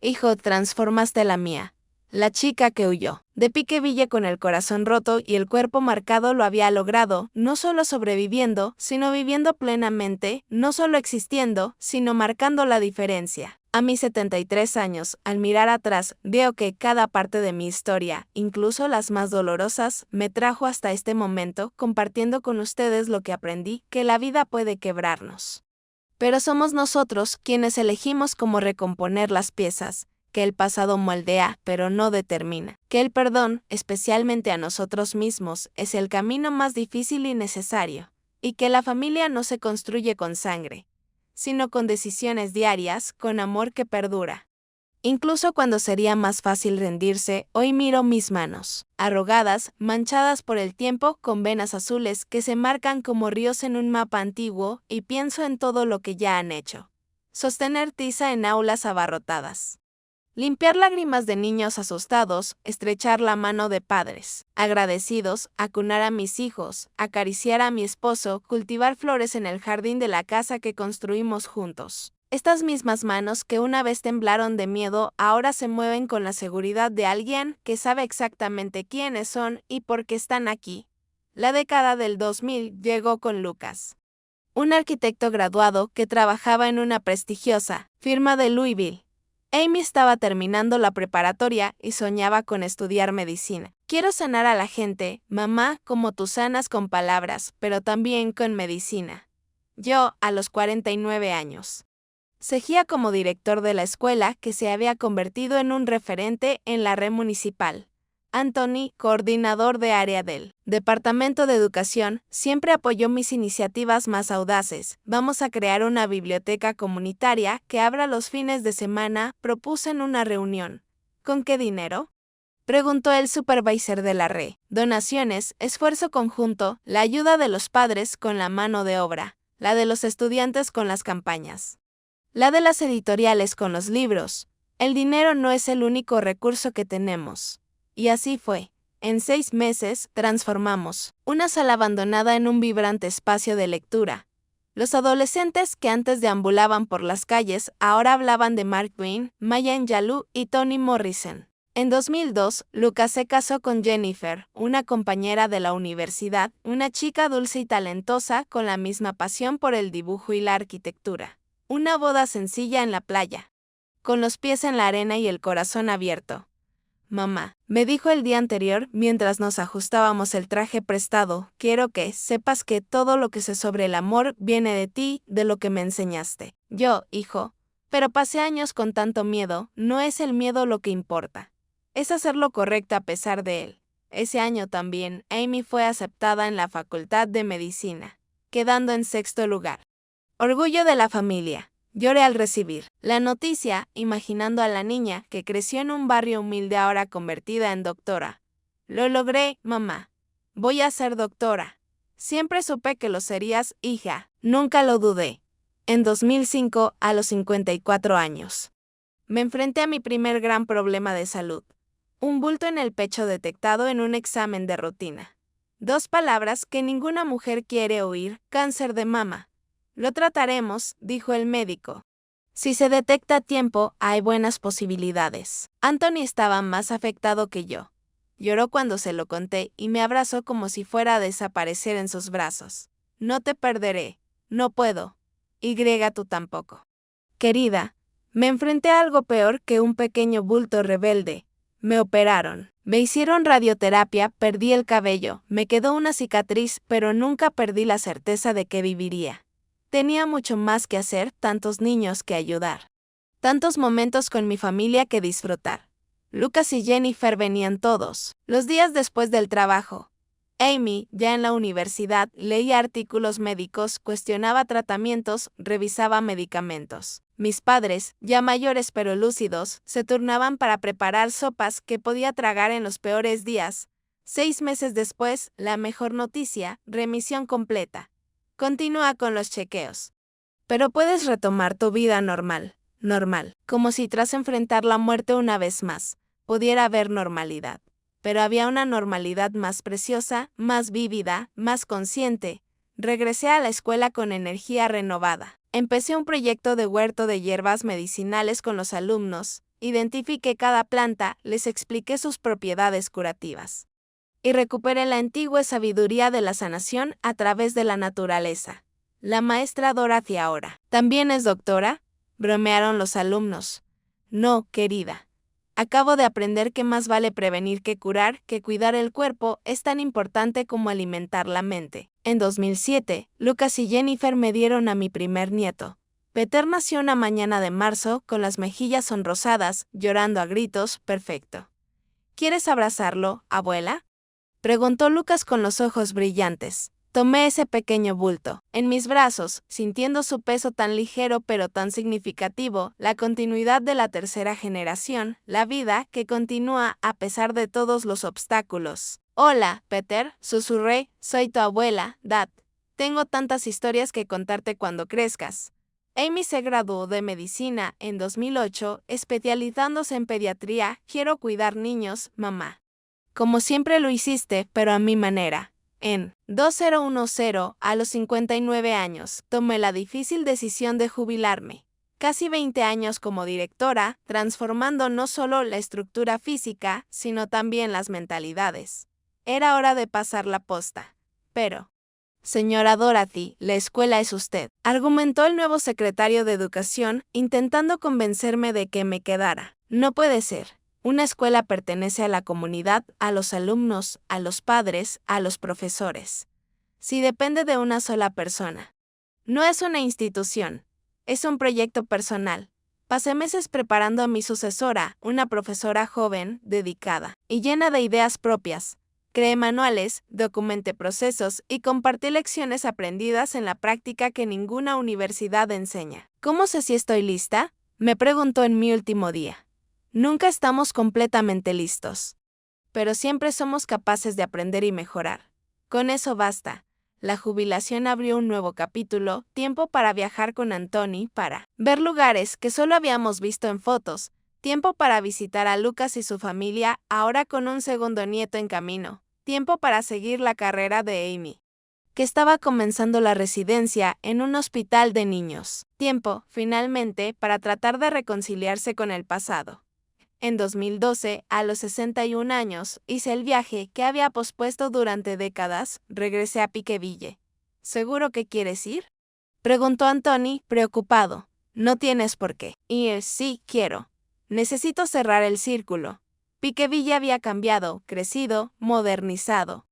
Hijo, transformaste la mía. La chica que huyó. De Piqueville con el corazón roto y el cuerpo marcado lo había logrado, no solo sobreviviendo, sino viviendo plenamente, no solo existiendo, sino marcando la diferencia. A mis 73 años, al mirar atrás, veo que cada parte de mi historia, incluso las más dolorosas, me trajo hasta este momento, compartiendo con ustedes lo que aprendí, que la vida puede quebrarnos. Pero somos nosotros quienes elegimos cómo recomponer las piezas, que el pasado moldea, pero no determina. Que el perdón, especialmente a nosotros mismos, es el camino más difícil y necesario. Y que la familia no se construye con sangre, sino con decisiones diarias, con amor que perdura. Incluso cuando sería más fácil rendirse, hoy miro mis manos, arrugadas, manchadas por el tiempo, con venas azules que se marcan como ríos en un mapa antiguo, y pienso en todo lo que ya han hecho. Sostener tiza en aulas abarrotadas. Limpiar lágrimas de niños asustados, estrechar la mano de padres agradecidos, acunar a mis hijos, acariciar a mi esposo, cultivar flores en el jardín de la casa que construimos juntos. Estas mismas manos que una vez temblaron de miedo ahora se mueven con la seguridad de alguien que sabe exactamente quiénes son y por qué están aquí. La década del 2000 llegó con Lucas, un arquitecto graduado que trabajaba en una prestigiosa firma de Louisville. Amy estaba terminando la preparatoria y soñaba con estudiar medicina. Quiero sanar a la gente, mamá, como tú sanas con palabras, pero también con medicina. Yo, a los 49 años. Seguía como director de la escuela que se había convertido en un referente en la red municipal. Anthony, coordinador de área del Departamento de Educación, siempre apoyó mis iniciativas más audaces. Vamos a crear una biblioteca comunitaria que abra los fines de semana, propuse en una reunión. ¿Con qué dinero?, preguntó el supervisor de la red. Donaciones, esfuerzo conjunto, la ayuda de los padres con la mano de obra, la de los estudiantes con las campañas, la de las editoriales con los libros. El dinero no es el único recurso que tenemos. Y así fue. En 6 meses, transformamos una sala abandonada en un vibrante espacio de lectura. Los adolescentes que antes deambulaban por las calles ahora hablaban de Mark Twain, Maya Angelou y Toni Morrison. En 2002, Lucas se casó con Jennifer, una compañera de la universidad, una chica dulce y talentosa con la misma pasión por el dibujo y la arquitectura. Una boda sencilla en la playa, con los pies en la arena y el corazón abierto. Mamá, me dijo el día anterior mientras nos ajustábamos el traje prestado, quiero que sepas que todo lo que sé sobre el amor viene de ti, de lo que me enseñaste. Yo, hijo, pero pasé años con tanto miedo, no es el miedo lo que importa. Es hacer lo correcto a pesar de él. Ese año también, Amy fue aceptada en la Facultad de Medicina, quedando en 6º lugar. Orgullo de la familia. Lloré al recibir la noticia, imaginando a la niña que creció en un barrio humilde ahora convertida en doctora. Lo logré, mamá. Voy a ser doctora. Siempre supe que lo serías, hija. Nunca lo dudé. En 2005, a los 54 años, me enfrenté a mi primer gran problema de salud. Un bulto en el pecho detectado en un examen de rutina. 2 palabras que ninguna mujer quiere oír: cáncer de mama. Lo trataremos, dijo el médico. Si se detecta a tiempo, hay buenas posibilidades. Anthony estaba más afectado que yo. Lloró cuando se lo conté y me abrazó como si fuera a desaparecer en sus brazos. No te perderé. No puedo. Y tú tampoco. Querida, me enfrenté a algo peor que un pequeño bulto rebelde. Me operaron. Me hicieron radioterapia, perdí el cabello, me quedó una cicatriz, pero nunca perdí la certeza de que viviría. Tenía mucho más que hacer, tantos niños que ayudar. Tantos momentos con mi familia que disfrutar. Lucas y Jennifer venían todos los días después del trabajo. Amy, ya en la universidad, leía artículos médicos, cuestionaba tratamientos, revisaba medicamentos. Mis padres, ya mayores pero lúcidos, se turnaban para preparar sopas que podía tragar en los peores días. 6 meses después, la mejor noticia: remisión completa. Continúa con los chequeos. Pero puedes retomar tu vida normal, como si tras enfrentar la muerte una vez más, pudiera haber normalidad. Pero había una normalidad más preciosa, más vívida, más consciente. Regresé a la escuela con energía renovada. Empecé un proyecto de huerto de hierbas medicinales con los alumnos. Identifiqué cada planta, les expliqué sus propiedades curativas. Y recuperé la antigua sabiduría de la sanación a través de la naturaleza. La maestra Dorothy ahora ¿también es doctora?, bromearon los alumnos. No, querida. Acabo de aprender que más vale prevenir que curar, que cuidar el cuerpo es tan importante como alimentar la mente. En 2007, Lucas y Jennifer me dieron a mi primer nieto. Peter nació una mañana de marzo, con las mejillas sonrosadas, llorando a gritos, perfecto. ¿Quieres abrazarlo, abuela?, preguntó Lucas con los ojos brillantes. Tomé ese pequeño bulto en mis brazos, sintiendo su peso tan ligero pero tan significativo, la continuidad de la tercera generación, la vida que continúa a pesar de todos los obstáculos. Hola, Peter, susurré, soy tu abuela, Dad. Tengo tantas historias que contarte cuando crezcas. Amy se graduó de medicina en 2008, especializándose en pediatría. Quiero cuidar niños, mamá. Como siempre lo hiciste, pero a mi manera. En 2010, a los 59 años, tomé la difícil decisión de jubilarme. Casi 20 años como directora, transformando no solo la estructura física, sino también las mentalidades. Era hora de pasar la posta. Pero, señora Dorothy, la escuela es usted, argumentó el nuevo secretario de Educación, intentando convencerme de que me quedara. No puede ser. Una escuela pertenece a la comunidad, a los alumnos, a los padres, a los profesores. Si depende de una sola persona, no es una institución, Es un proyecto personal. Pasé meses preparando a mi sucesora, una profesora joven, dedicada y llena de ideas propias. Creé manuales, documenté procesos y compartí lecciones aprendidas en la práctica que ninguna universidad enseña. ¿Cómo sé si estoy lista? Me preguntó en mi último día. Nunca estamos completamente listos, pero siempre somos capaces de aprender y mejorar. Con eso basta. La jubilación abrió un nuevo capítulo, tiempo para viajar con Antoni, para ver lugares que solo habíamos visto en fotos, tiempo para visitar a Lucas y su familia, ahora con un segundo nieto en camino, tiempo para seguir la carrera de Amy, que estaba comenzando la residencia en un hospital de niños, tiempo, finalmente, para tratar de reconciliarse con el pasado. En 2012, a los 61 años, hice el viaje que había pospuesto durante décadas, regresé a Piqueville. ¿Seguro que quieres ir? Preguntó Antoni, preocupado. No tienes por qué. Y sí, quiero. Necesito cerrar el círculo. Piqueville había cambiado, crecido, modernizado.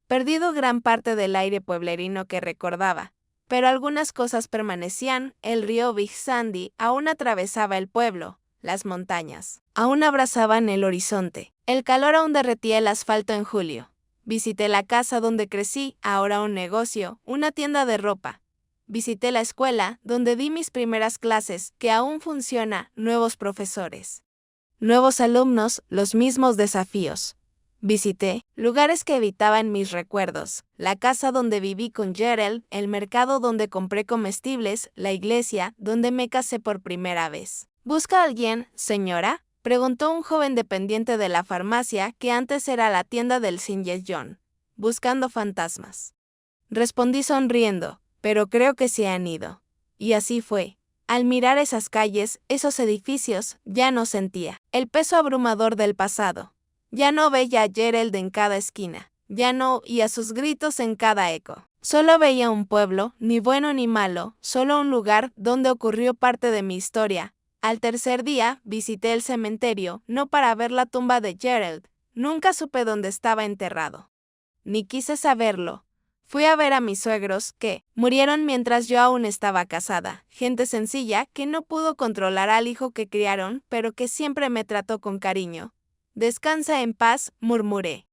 Perdido gran parte del aire pueblerino que recordaba. Pero algunas cosas permanecían, el río Big Sandy aún atravesaba el pueblo. Las montañas aún abrazaban el horizonte. El calor aún derretía el asfalto en julio. Visité la casa donde crecí, ahora un negocio, una tienda de ropa. Visité la escuela, donde di mis primeras clases, que aún funciona, nuevos profesores. Nuevos alumnos, los mismos desafíos. Visité lugares que evitaban mis recuerdos, la casa donde viví con Gerald, el mercado donde compré comestibles, la iglesia donde me casé por primera vez. ¿Busca a alguien, señora?, preguntó un joven dependiente de la farmacia que antes era la tienda del St. John. Buscando fantasmas. Respondí sonriendo, pero creo que se han ido. Y así fue. Al mirar esas calles, esos edificios, ya no sentía el peso abrumador del pasado. Ya no veía a Gerald en cada esquina. Ya no oía sus gritos en cada eco. Solo veía un pueblo, ni bueno ni malo, solo un lugar donde ocurrió parte de mi historia. Al tercer día, visité el cementerio, no para ver la tumba de Gerald. Nunca supe dónde estaba enterrado. Ni quise saberlo. Fui a ver a mis suegros, que murieron mientras yo aún estaba casada. Gente sencilla que no pudo controlar al hijo que criaron, pero que siempre me trató con cariño. Descansa en paz, murmuré,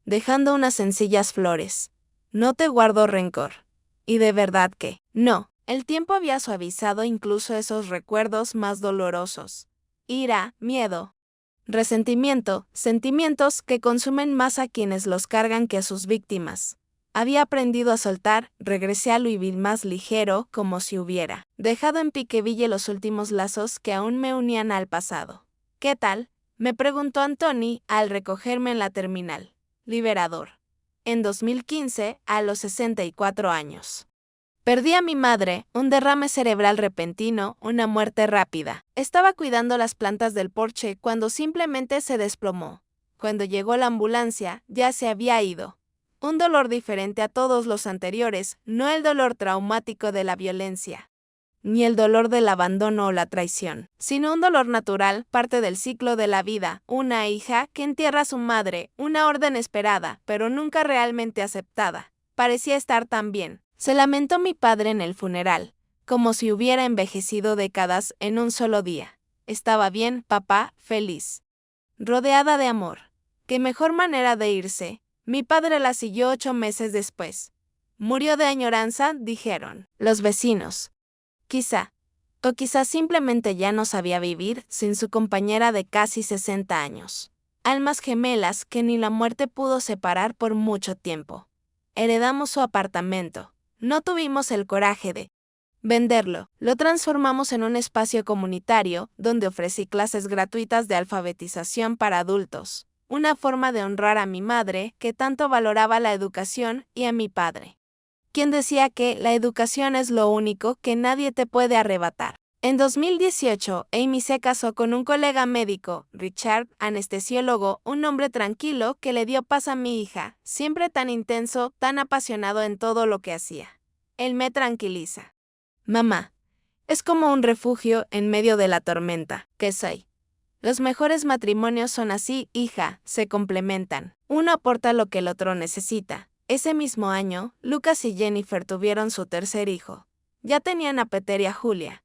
dejando unas sencillas flores. No te guardo rencor. Y de verdad que, no. El tiempo había suavizado incluso esos recuerdos más dolorosos. Ira, miedo, resentimiento, sentimientos que consumen más a quienes los cargan que a sus víctimas. Había aprendido a soltar, regresé a Louisville más ligero, como si hubiera dejado en Piqueville los últimos lazos que aún me unían al pasado. ¿Qué tal?, me preguntó Antoni al recogerme en la terminal. Liberador. En 2015, a los 64 años. Perdí a mi madre, un derrame cerebral repentino, una muerte rápida. Estaba cuidando las plantas del porche cuando simplemente se desplomó. Cuando llegó la ambulancia, ya se había ido. Un dolor diferente a todos los anteriores, no el dolor traumático de la violencia, ni el dolor del abandono o la traición, sino un dolor natural, parte del ciclo de la vida, una hija que entierra a su madre, una orden esperada, pero nunca realmente aceptada. Parecía estar tan bien. Se lamentó mi padre en el funeral, como si hubiera envejecido décadas en un solo día. Estaba bien, papá, feliz. Rodeada de amor. ¿Qué mejor manera de irse? Mi padre la siguió 8 meses después. Murió de añoranza, dijeron los vecinos. Quizá, o quizá simplemente ya no sabía vivir sin su compañera de casi 60 años. Almas gemelas que ni la muerte pudo separar por mucho tiempo. Heredamos su apartamento. No tuvimos el coraje de venderlo. Lo transformamos en un espacio comunitario donde ofrecí clases gratuitas de alfabetización para adultos. Una forma de honrar a mi madre, que tanto valoraba la educación, y a mi padre, quien decía que la educación es lo único que nadie te puede arrebatar. En 2018, Amy se casó con un colega médico, Richard, anestesiólogo, un hombre tranquilo que le dio paz a mi hija, siempre tan intenso, tan apasionado en todo lo que hacía. Él me tranquiliza. Mamá, es como un refugio en medio de la tormenta. ¿Qué soy? Los mejores matrimonios son así, hija, se complementan. Uno aporta lo que el otro necesita. Ese mismo año, Lucas y Jennifer tuvieron su tercer hijo. Ya tenían a Peter y a Julia.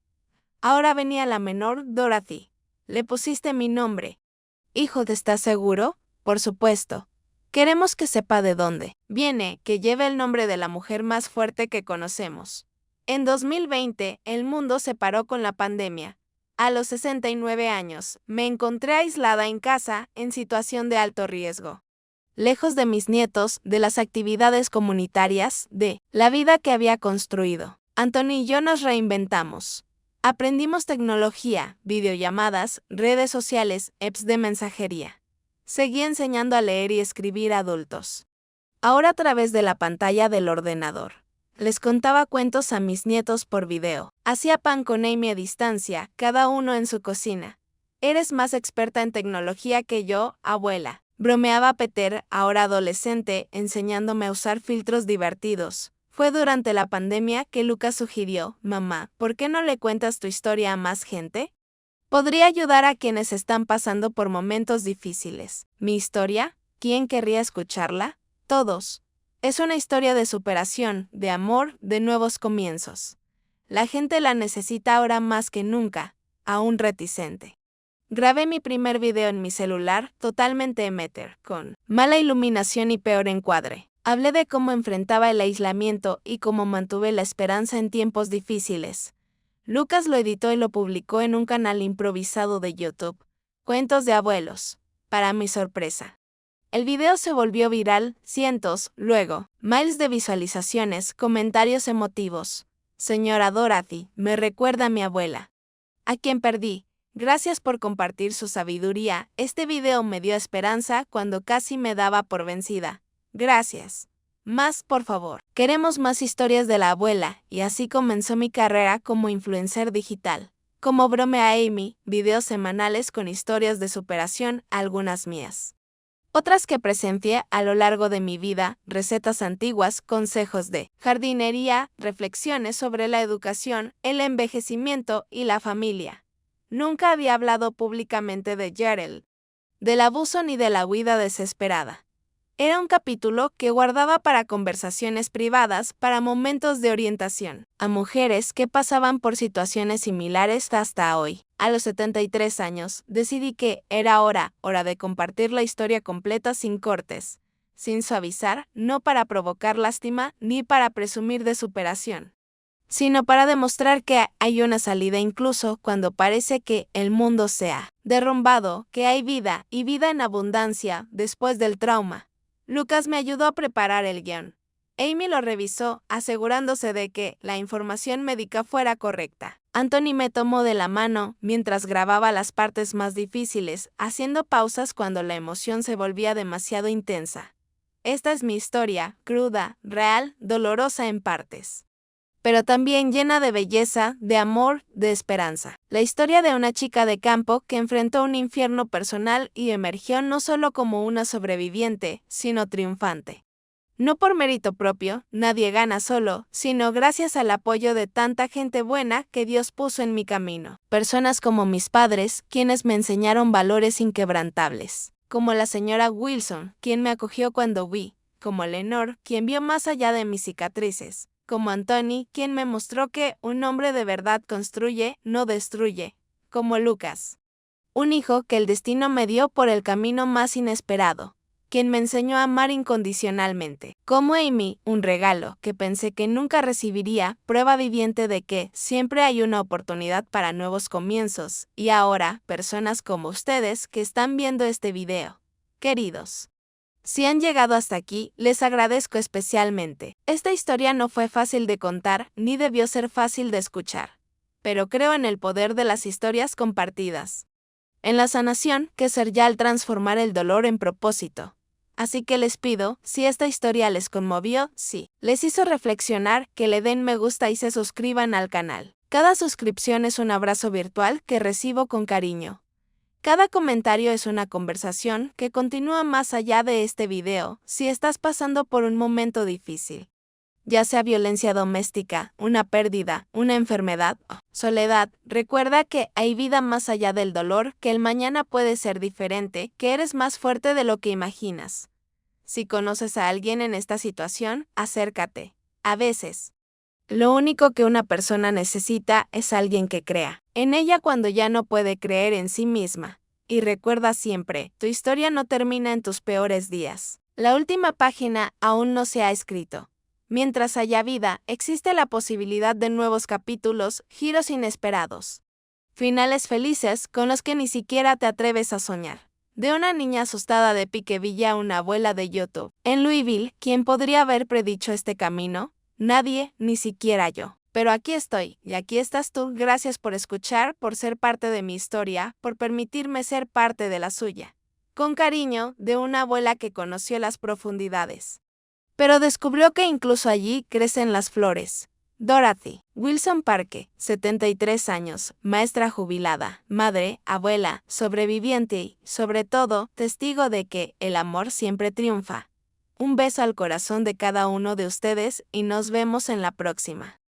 Ahora venía la menor, Dorothy. Le pusiste mi nombre. Hijo, ¿estás seguro? Por supuesto. Queremos que sepa de dónde viene, que lleve el nombre de la mujer más fuerte que conocemos. En 2020, el mundo se paró con la pandemia. A los 69 años, me encontré aislada en casa, en situación de alto riesgo. Lejos de mis nietos, de las actividades comunitarias, de la vida que había construido. Anthony y yo nos reinventamos. Aprendimos tecnología, videollamadas, redes sociales, apps de mensajería. Seguí enseñando a leer y escribir a adultos. Ahora a través de la pantalla del ordenador. Les contaba cuentos a mis nietos por video. Hacía pan con Amy a distancia, cada uno en su cocina. Eres más experta en tecnología que yo, abuela. Bromeaba Peter, ahora adolescente, enseñándome a usar filtros divertidos. Fue durante la pandemia que Lucas sugirió, mamá, ¿por qué no le cuentas tu historia a más gente? Podría ayudar a quienes están pasando por momentos difíciles. ¿Mi historia? ¿Quién querría escucharla? Todos. Es una historia de superación, de amor, de nuevos comienzos. La gente la necesita ahora más que nunca, aún reticente. Grabé mi primer video en mi celular, totalmente amateur, con mala iluminación y peor encuadre. Hablé de cómo enfrentaba el aislamiento y cómo mantuve la esperanza en tiempos difíciles. Lucas lo editó y lo publicó en un canal improvisado de YouTube, Cuentos de Abuelos, para mi sorpresa. El video se volvió viral, cientos, luego, miles de visualizaciones, comentarios emotivos. Señora Dorothy, me recuerda a mi abuela, a quien perdí. Gracias por compartir su sabiduría, este video me dio esperanza cuando casi me daba por vencida. Gracias. Más, por favor. Queremos más historias de la abuela, y así comenzó mi carrera como influencer digital. Como bromea Amy, videos semanales con historias de superación, algunas mías. Otras que presencié a lo largo de mi vida, recetas antiguas, consejos de jardinería, reflexiones sobre la educación, el envejecimiento y la familia. Nunca había hablado públicamente de Gerald, del abuso ni de la huida desesperada. Era un capítulo que guardaba para conversaciones privadas, para momentos de orientación, a mujeres que pasaban por situaciones similares hasta hoy. A los 73 años, decidí que era hora de compartir la historia completa sin cortes, sin suavizar, no para provocar lástima ni para presumir de superación, sino para demostrar que hay una salida incluso cuando parece que el mundo se ha derrumbado, que hay vida y vida en abundancia después del trauma. Lucas me ayudó a preparar el guión. Amy lo revisó, asegurándose de que la información médica fuera correcta. Anthony me tomó de la mano mientras grababa las partes más difíciles, haciendo pausas cuando la emoción se volvía demasiado intensa. Esta es mi historia, cruda, real, dolorosa en partes, pero también llena de belleza, de amor, de esperanza. La historia de una chica de campo que enfrentó un infierno personal y emergió no solo como una sobreviviente, sino triunfante. No por mérito propio, nadie gana solo, sino gracias al apoyo de tanta gente buena que Dios puso en mi camino. Personas como mis padres, quienes me enseñaron valores inquebrantables. Como la señora Wilson, quien me acogió cuando vi. Como Lenore, quien vio más allá de mis cicatrices. Como Anthony, quien me mostró que un hombre de verdad construye, no destruye. Como Lucas, un hijo que el destino me dio por el camino más inesperado, quien me enseñó a amar incondicionalmente. Como Amy, un regalo que pensé que nunca recibiría, prueba viviente de que siempre hay una oportunidad para nuevos comienzos, y ahora, personas como ustedes que están viendo este video. Queridos, si han llegado hasta aquí, les agradezco especialmente. Esta historia no fue fácil de contar, ni debió ser fácil de escuchar. Pero creo en el poder de las historias compartidas, en la sanación que será al transformar el dolor en propósito. Así que les pido, si esta historia les conmovió, si les hizo reflexionar, que le den me gusta y se suscriban al canal. Cada suscripción es un abrazo virtual que recibo con cariño. Cada comentario es una conversación que continúa más allá de este video, si estás pasando por un momento difícil. Ya sea violencia doméstica, una pérdida, una enfermedad o soledad, recuerda que hay vida más allá del dolor, que el mañana puede ser diferente, que eres más fuerte de lo que imaginas. Si conoces a alguien en esta situación, acércate. A veces, Lo único que una persona necesita es alguien que crea en ella cuando ya no puede creer en sí misma. Y recuerda siempre, tu historia no termina en tus peores días. La última página aún no se ha escrito. Mientras haya vida, existe la posibilidad de nuevos capítulos, giros inesperados. Finales felices con los que ni siquiera te atreves a soñar. De una niña asustada de Piqueville a una abuela de Yoto, en Louisville, ¿quién podría haber predicho este camino? Nadie, ni siquiera yo. Pero aquí estoy, y aquí estás tú. Gracias por escuchar, por ser parte de mi historia, por permitirme ser parte de la suya. Con cariño, de una abuela que conoció las profundidades, pero descubrió que incluso allí crecen las flores. Dorothy Wilson Parke, 73 años, maestra jubilada, madre, abuela, sobreviviente y, sobre todo, testigo de que el amor siempre triunfa. Un beso al corazón de cada uno de ustedes y nos vemos en la próxima.